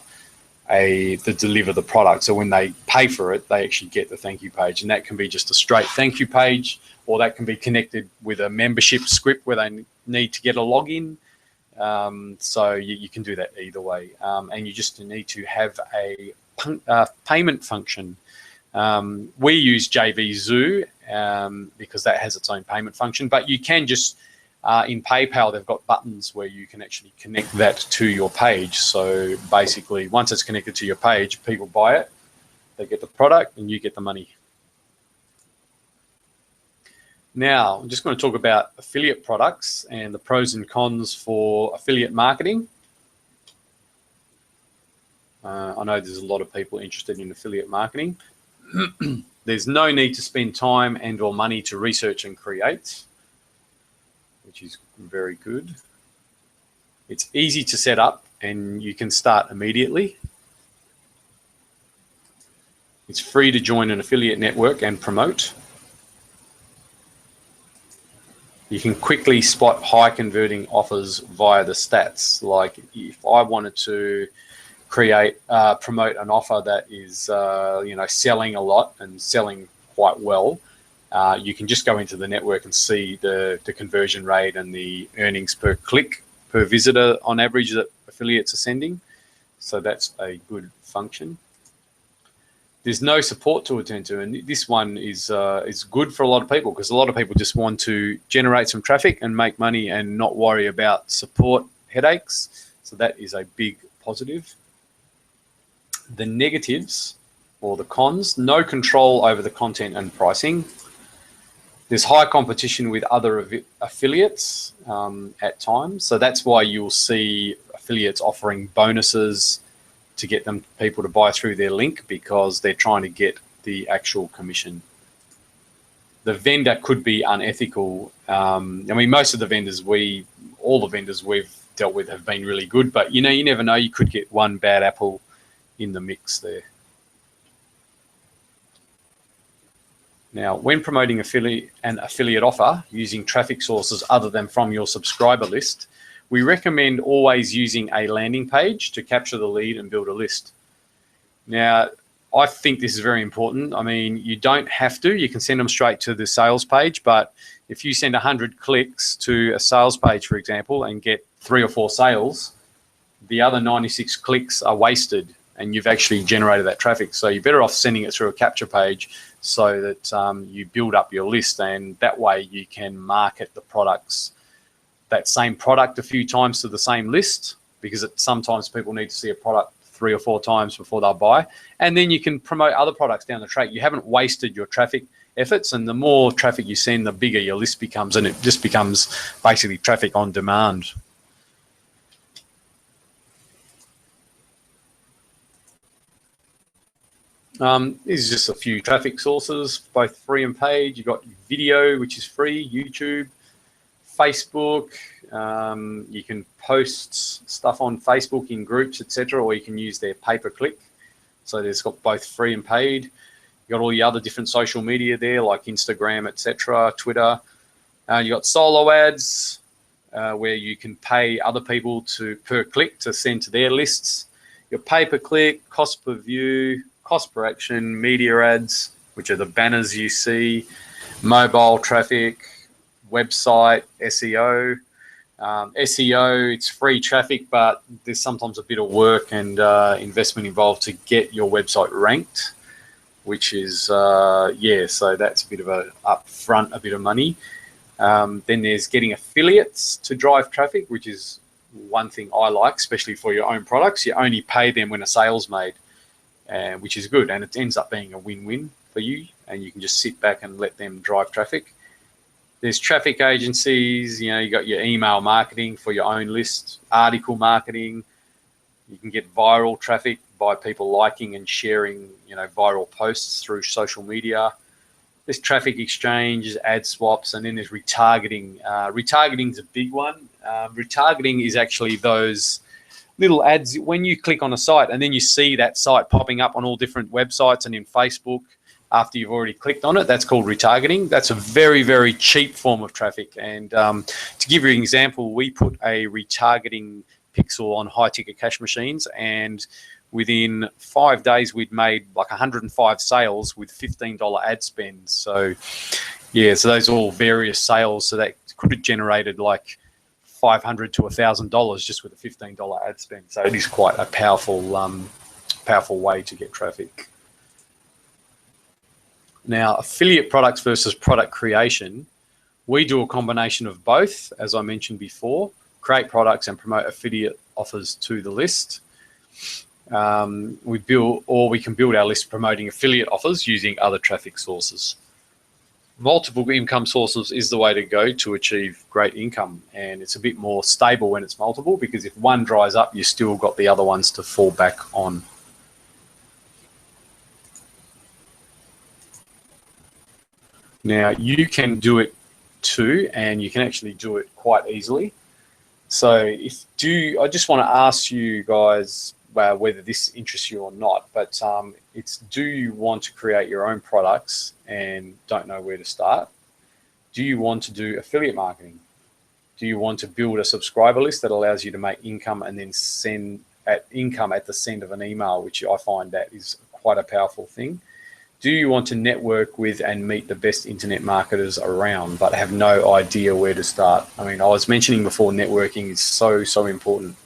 the product. So when they pay for it, they actually get the thank you page. And that can be just a straight thank you page, or that can be connected with a membership script where they need to get a login. So you can do that either way. And you just need to have a payment function. We use JVZoo because that has its own payment function, but you can just in PayPal, they've got buttons where you can actually connect that to your page. So basically, once it's connected to your page, people buy it, they get the product, and you get the money. Now, I'm just going to talk about affiliate products and the pros and cons for affiliate marketing. I know there's a lot of people interested in affiliate marketing. There's no need to spend time and or money to research and create, which is very good. It's easy to set up and you can start immediately. It's free to join an affiliate network and promote. You can quickly spot high converting offers via the stats. Like if I wanted to promote an offer that is selling a lot and selling quite well, you can just go into the network and see the conversion rate and the earnings per click per visitor on average that affiliates are sending. So that's a good function. There's no support to attend to, and this one is good for a lot of people, because a lot of people just want to generate some traffic and make money and not worry about support headaches. So that is a big positive. The negatives or the cons: no control over the content and pricing. There's high competition with other affiliates at times. So that's why you'll see affiliates offering bonuses to get people to buy through their link, because they're trying to get the actual commission. The vendor could be unethical. Most of the vendors all the vendors we've dealt with have been really good, but you never know. You could get one bad apple in the mix there. Now, when promoting an affiliate offer using traffic sources other than from your subscriber list, we recommend always using a landing page to capture the lead and build a list. Now, I think this is very important. You don't have to. You can send them straight to the sales page, but if you send 100 clicks to a sales page, for example, and get 3 or 4 sales, the other 96 clicks are wasted and you've actually generated that traffic. So you're better off sending it through a capture page so that you build up your list, and that way you can market the products that same product a few times to the same list, because sometimes people need to see a product 3 or 4 times before they'll buy. And then you can promote other products down the track. You haven't wasted your traffic efforts, and the more traffic you send, the bigger your list becomes, and it just becomes basically traffic on demand. These are just a few traffic sources, both free and paid. You've got video, which is free, YouTube, Facebook. You can post stuff on Facebook in groups, etc., or you can use their pay-per-click. So there's got both free and paid. You got all the other different social media there, like Instagram, etc., Twitter. You got solo ads, where you can pay other people per click to send to their lists. Your pay-per-click, cost per view, cost per action, media ads, which are the banners you see, mobile traffic, website, SEO. SEO, it's free traffic, but there's sometimes a bit of work and investment involved to get your website ranked, which is, so that's a bit of a upfront, a bit of money. Then there's getting affiliates to drive traffic, which is one thing I like, especially for your own products. You only pay them when a sale's made, which is good, and it ends up being a win-win for you, and you can just sit back and let them drive traffic. There's traffic agencies, you got your email marketing for your own list, article marketing. You can get viral traffic by people liking and sharing, viral posts through social media. There's traffic exchanges, ad swaps, and then there's retargeting. Retargeting is a big one. Retargeting is actually those little ads when you click on a site and then you see that site popping up on all different websites and in Facebook after you've already clicked on it. That's called retargeting. That's a very, very cheap form of traffic. And to give you an example, we put a retargeting pixel on high-ticket cash machines, and within 5 days, we'd made like 105 sales with $15 ad spend. So, so those are all various sales. So that could have generated like $500 to $1,000 just with a $15 ad spend. So it is quite a powerful way to get traffic. Now, affiliate products versus product creation, we do a combination of both, as I mentioned before, create products and promote affiliate offers to the list. We can build our list promoting affiliate offers using other traffic sources. Multiple income sources is the way to go to achieve great income, and it's a bit more stable when it's multiple, because if one dries up, you still got the other ones to fall back on. Now, you can do it too, and you can actually do it quite easily. So I just want to ask you guys whether this interests you or not, but do you want to create your own products and don't know where to start? Do you want to do affiliate marketing? Do you want to build a subscriber list that allows you to make income and then send income at the send of an email, which I find that is quite a powerful thing? Do you want to network with and meet the best internet marketers around, but have no idea where to start? I mean, I was mentioning before, networking is so, so important.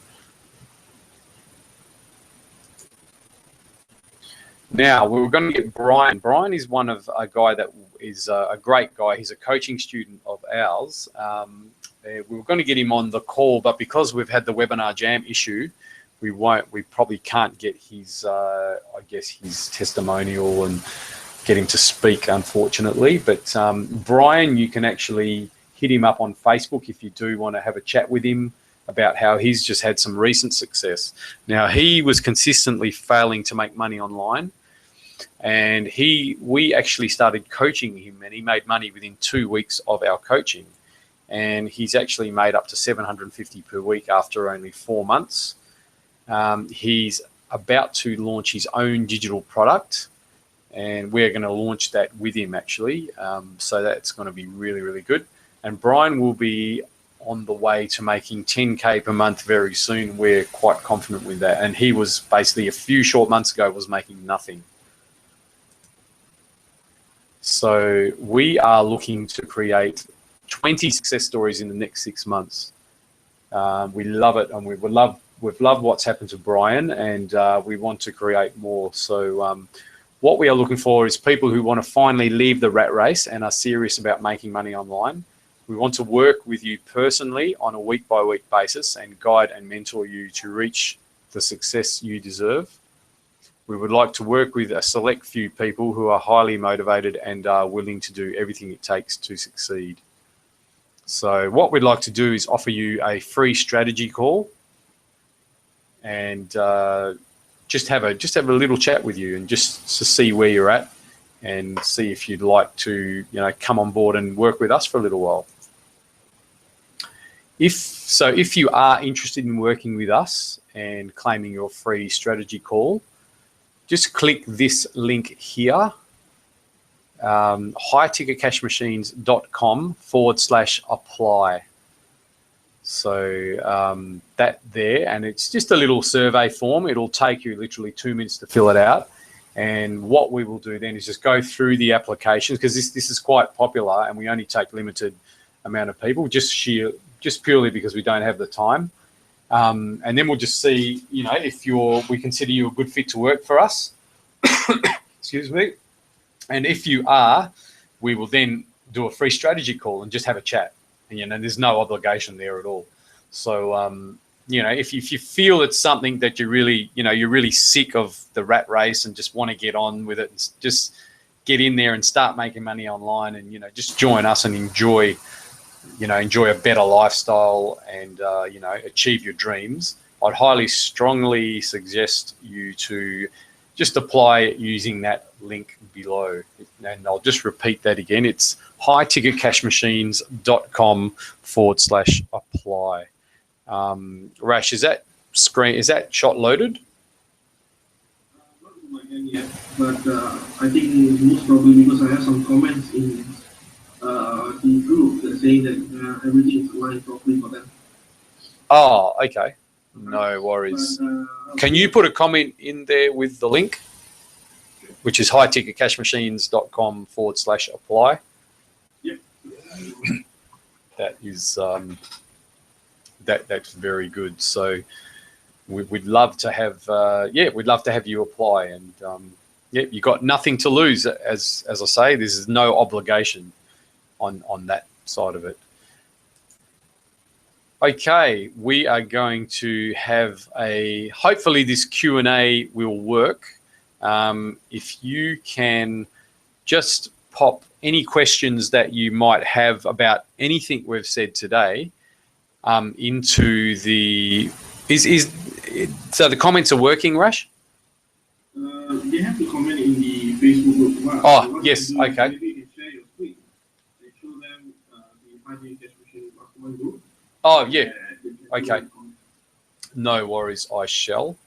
Now, we're going to get Brian. Brian is a guy that is a great guy. He's a coaching student of ours. We were going to get him on the call, but because we've had the webinar jam issue, we probably can't get his, his testimonial and get him to speak, unfortunately. But Brian, you can actually hit him up on Facebook if you do want to have a chat with him about how he's just had some recent success. Now, he was consistently failing to make money online, and we actually started coaching him, and he made money within 2 weeks of our coaching. And he's actually made up to $750 per week after only 4 months. He's about to launch his own digital product, and we're going to launch that with him actually. So that's going to be really, really good. And Brian will be on the way to making 10K per month very soon. We're quite confident with that. And he was basically a few short months ago was making nothing. So we are looking to create 20 success stories in the next 6 months. We love it, and we've loved what's happened to Brian, and we want to create more. So what we are looking for is people who want to finally leave the rat race and are serious about making money online. We want to work with you personally on a week-by-week basis and guide and mentor you to reach the success you deserve. We would like to work with a select few people who are highly motivated and are willing to do everything it takes to succeed. So what we'd like to do is offer you a free strategy call and just have a little chat with you and just to see where you're at and see if you'd like to, come on board and work with us for a little while. If you are interested in working with us and claiming your free strategy call, just click this link here, highticketcashmachines.com/apply. So that there, and it's just a little survey form. It'll take you literally 2 minutes to fill it out. And what we will do then is just go through the applications, because this is quite popular and we only take limited amount of people, just purely because we don't have the time. And then we'll just see, if we consider you a good fit to work for us. Excuse me. And if you are, we will then do a free strategy call and just have a chat. And, there's no obligation there at all. So, if you feel it's something that you're really sick of the rat race and just want to get on with it and just get in there and start making money online and, just join us and enjoy a better lifestyle and, achieve your dreams, I'd highly strongly suggest you to just apply using that link below. And I'll just repeat that again. It's highticketcashmachines.com/apply. Rash, is that shot loaded? Not in my hand yet, but I think most probably because I have some comments in the group that saying that everything is aligned properly for them. Oh, okay. No worries. But, can you put a comment in there with the link, which is highticketcashmachines.com/apply? Yep. That is that's very good. So we'd love to have you apply, and you got nothing to lose. As I say, there's no obligation on that side of it. Okay, we are going to have hopefully this Q&A will work. If you can just pop any questions that you might have about anything we've said today into the... So the comments are working, Rash? They have to comment in the Facebook group. Oh, yes, okay. Maybe you can share your screen and show them the Highticket Cash Machine Mastermind group. Oh, yeah. Okay. No worries, I shall.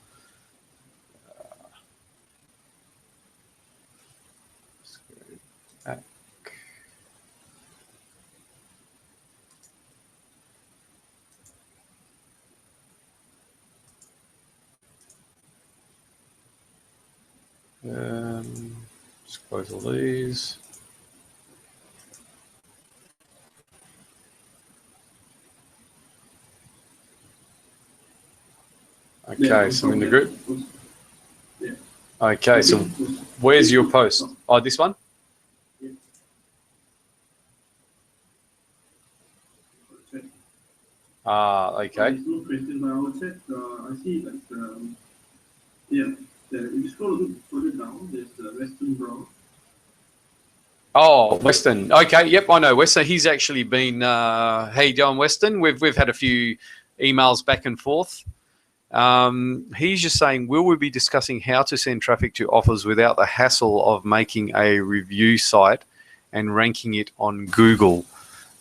Just close all these. Okay, so I'm in the group. Okay, so where's your post? Oh, this one? Okay. There's no question, but I would say, I see that, if you scroll a bit further down, there's the Western Brown. Oh, Weston. Okay, yep, I know Weston. He's actually been, hey, John Weston. We've had a few emails back and forth. He's just saying, will we be discussing how to send traffic to offers without the hassle of making a review site and ranking it on Google?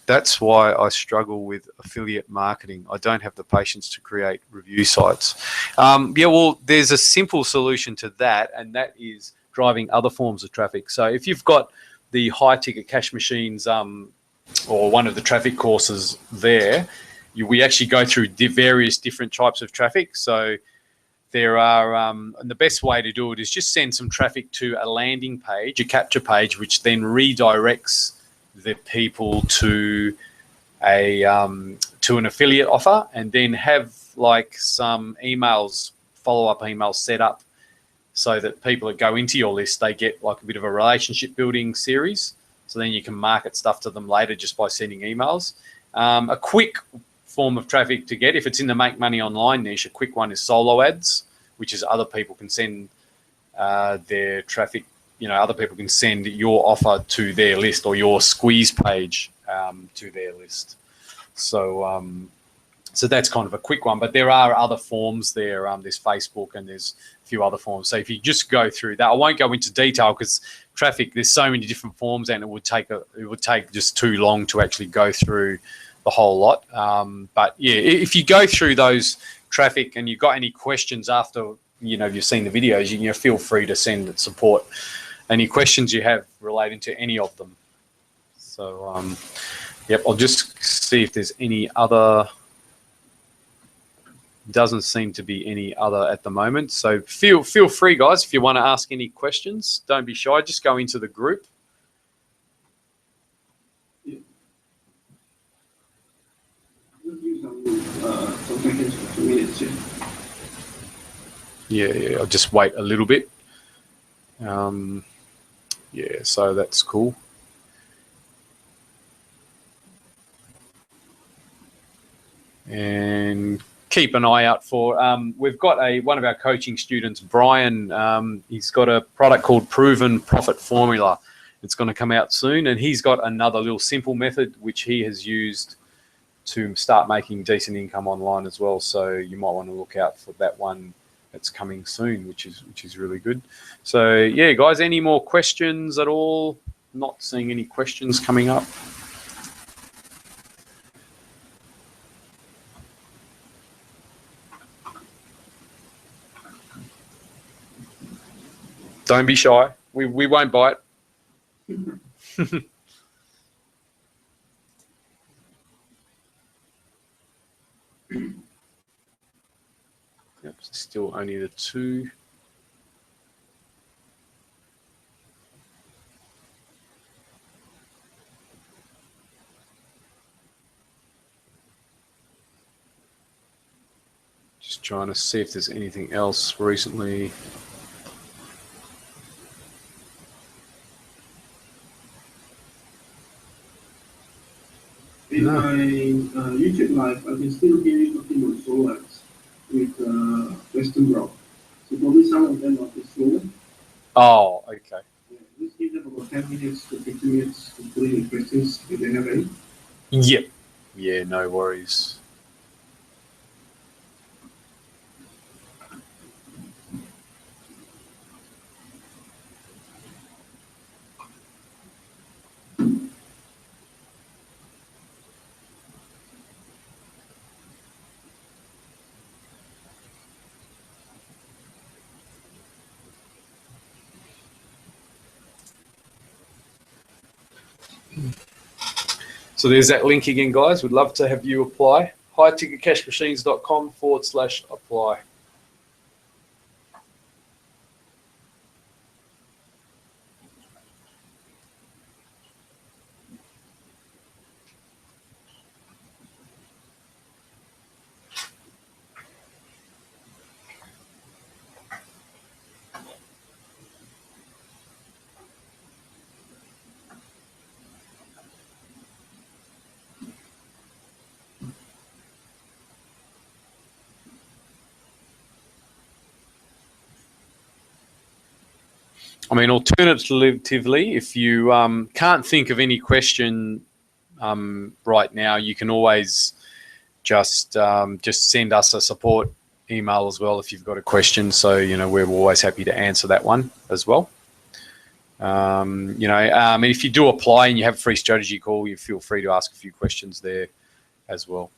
That's why I struggle with affiliate marketing. I don't have the patience to create review sites. Well, there's a simple solution to that, and that is driving other forms of traffic. So if you've got the high ticket cash machines or one of the traffic courses there, we actually go through various different types of traffic. So there are, and the best way to do it is just send some traffic to a landing page, a capture page, which then redirects the people to an affiliate offer, and then have like some follow-up emails set up so that people that go into your list, they get like a bit of a relationship building series. So then you can market stuff to them later just by sending emails. A quick form of traffic to get, if it's in the make money online niche, a quick one is solo ads, which is other people can send their traffic. Other people can send your offer to their list or your squeeze page to their list. So that's kind of a quick one, but there are other forms there. There's Facebook and there's a few other forms. So if you just go through that, I won't go into detail because traffic, there's so many different forms and it would take just too long to actually go through the whole lot. But yeah, if you go through those traffic and you've got any questions after, you've seen the videos, you feel free to send support any questions you have relating to any of them. So, yep, I'll just see if there's any other. Doesn't seem to be any other at the moment. So feel free, guys, if you want to ask any questions. Don't be shy. Just go into the group. Yeah. Just use some seconds for 2 minutes. Yeah. I'll just wait a little bit. Yeah, so that's cool. And keep an eye out for, we've got one of our coaching students, Brian, he's got a product called Proven Profit Formula. It's going to come out soon, and he's got another little simple method which he has used to start making decent income online as well. So you might want to look out for that one that's coming soon, which is really good. So yeah, guys, any more questions at all? Not seeing any questions coming up. Don't be shy. We won't bite. Yep, still only the two. Just trying to see if there's anything else recently. In my YouTube live, I can still hear you talking about solo ads with Western Brown. So probably some of them are too slow. Oh, okay. Yeah, just give them about 10 minutes to 15 minutes to put in the questions if they have any. Yep. Yeah, no worries. So there's that link again, guys. We'd love to have you apply. highticketcashmachines.com/apply. I mean, alternatively, if you can't think of any question right now, you can always just send us a support email as well if you've got a question. So, we're always happy to answer that one as well. If you do apply and you have a free strategy call, you feel free to ask a few questions there as well.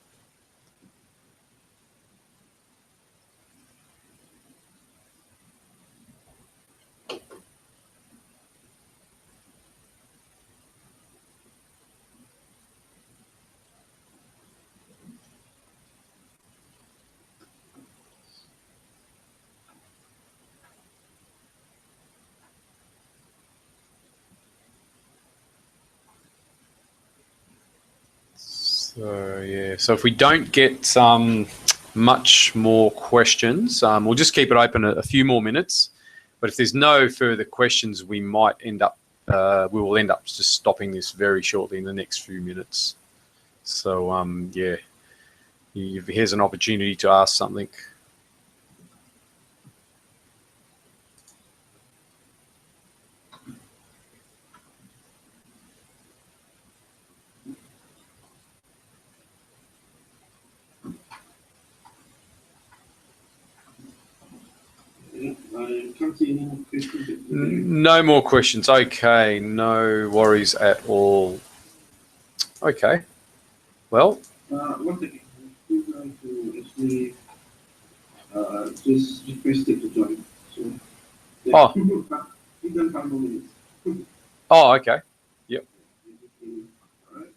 So yeah, so if we don't get much more questions, we'll just keep it open a few more minutes. But if there's no further questions, we might end up we will end up just stopping this very shortly in the next few minutes. So yeah, here's an opportunity to ask something. I can't see any more questions. No more questions. Okay, no worries at all. Okay, well. One second. Who's going to actually just requested to join? So, yeah. Oh. He's done 5 more minutes. Oh, okay. Yep. All right.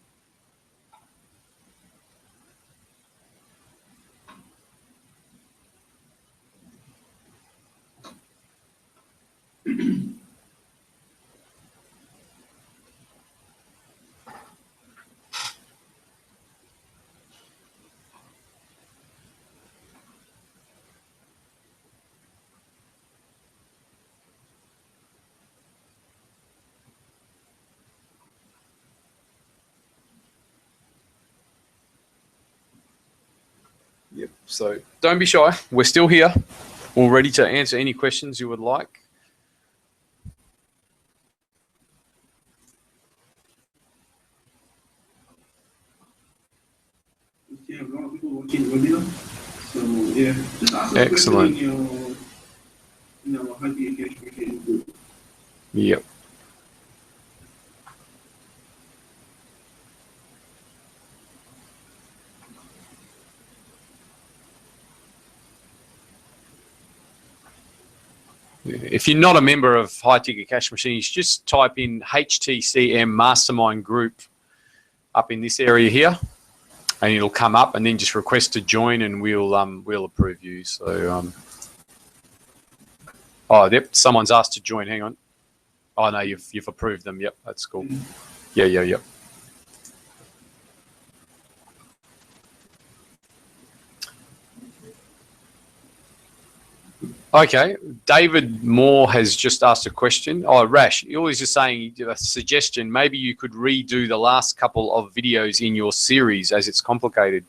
Yep. So don't be shy. We're still here. We're ready to answer any questions you would like. We have a lot of people watching the webinar. So yeah, just ask us Excellent. in our high cash machine group. Yep. If you're not a member of High Ticket Cash Machines, just type in HTCM Mastermind Group up in this area here, and it'll come up, and then just request to join, and we'll approve you. So oh, yep, someone's asked to join. Hang on. Oh no, you've approved them. Yep, that's cool. Yep. Okay, David Moore has just asked a question. Oh, Rash, you're always just saying a suggestion. Maybe you could redo the last couple of videos in your series as it's complicated.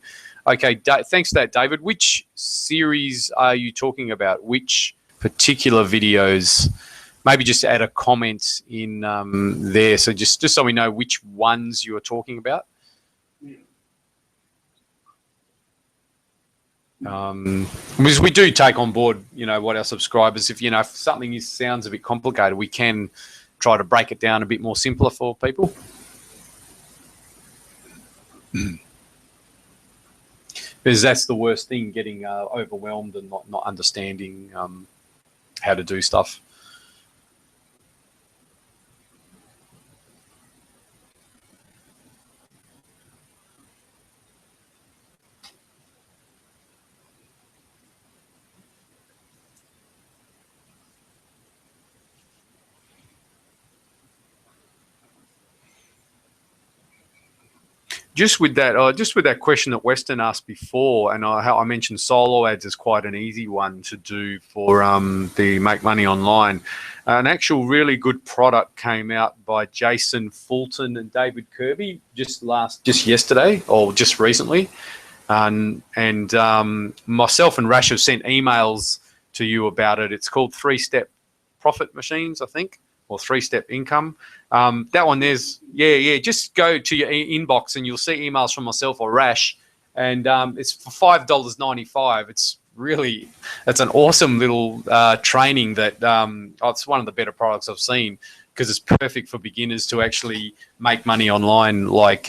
Okay, thanks for that, David. Which series are you talking about? Which particular videos? Maybe just add a comment in there, so just so we know which ones you are talking about. Because we do take on board, what our subscribers, if something sounds a bit complicated, we can try to break it down a bit more simpler for people. Because that's the worst thing, getting overwhelmed and not understanding how to do stuff. Just with that question that Weston asked before, and how I mentioned solo ads is quite an easy one to do for the Make Money Online. An actual really good product came out by Jason Fulton and David Kirby just yesterday or just recently, and myself and Rash have sent emails to you about it. It's called 3-Step Profit Machines, I think, or 3-Step Income. That one, just go to your inbox and you'll see emails from myself or Rash, and it's for $5.95. It's an awesome little training that it's one of the better products I've seen, because it's perfect for beginners to actually make money online, like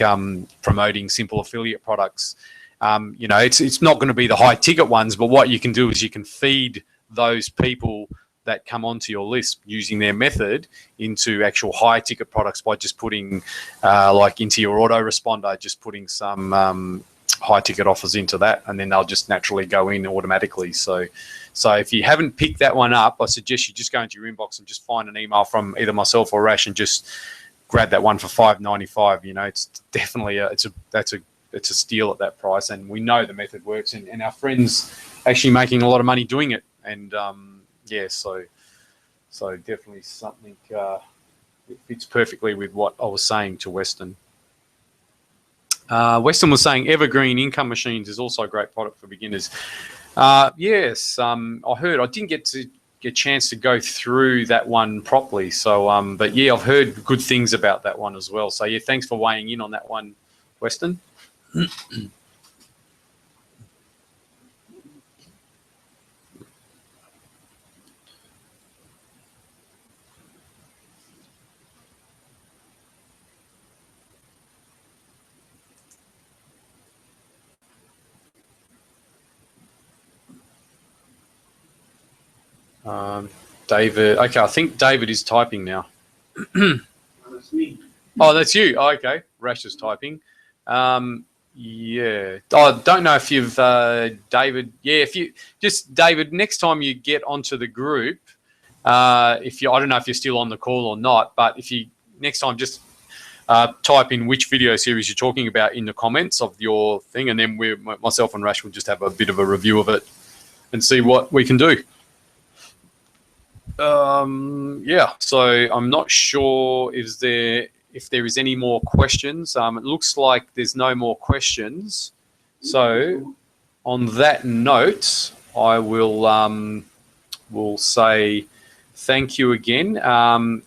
promoting simple affiliate products. It's not going to be the high ticket ones, but what you can do is you can feed those people that come onto your list using their method into actual high ticket products by just putting like into your autoresponder, just putting some high ticket offers into that, and then they'll just naturally go in automatically. So if you haven't picked that one up, I suggest you just go into your inbox and just find an email from either myself or Rash and just grab that one for $5.95. It's definitely it's a steal at that price, and we know the method works, and our friends actually making a lot of money doing it. And so definitely something it fits perfectly with what I was saying to Weston. Weston was saying Evergreen Income Machines is also a great product for beginners. Yes, I heard. I didn't get a chance to go through that one properly. So, but yeah, I've heard good things about that one as well. So yeah, thanks for weighing in on that one, Weston. David. Okay, I think David is typing now. That's me. Oh, that's you. Oh, okay. Rash is typing. Yeah. I don't know if you've, David. Yeah, if you just, David, next time you get onto the group, if you, I don't know if you're still on the call or not, but if you, next time, just type in which video series you're talking about in the comments of your thing, and then myself and Rash will just have a bit of a review of it and see what we can do. Yeah, so I'm not sure if there is any more questions. It looks like there's no more questions. So on that note, I will say thank you again.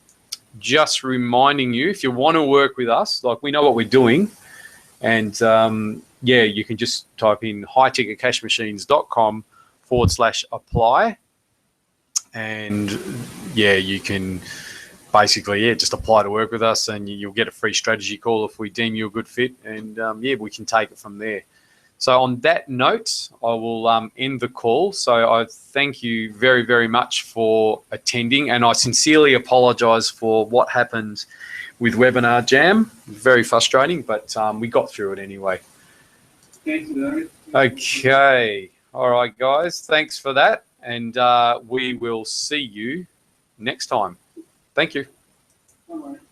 Just reminding you, if you want to work with us, like we know what we're doing, and yeah, you can just type in highticketcashmachines.com/apply. And yeah, you can basically just apply to work with us, and you'll get a free strategy call if we deem you a good fit, and yeah, we can take it from there. So on that note, I will end the call. So I thank you very, very much for attending, and I sincerely apologize for what happened with Webinar Jam. Very frustrating, but we got through it anyway. Thanks, Larry. Okay. All right, guys. Thanks for that. And we will see you next time. Thank you. Bye-bye.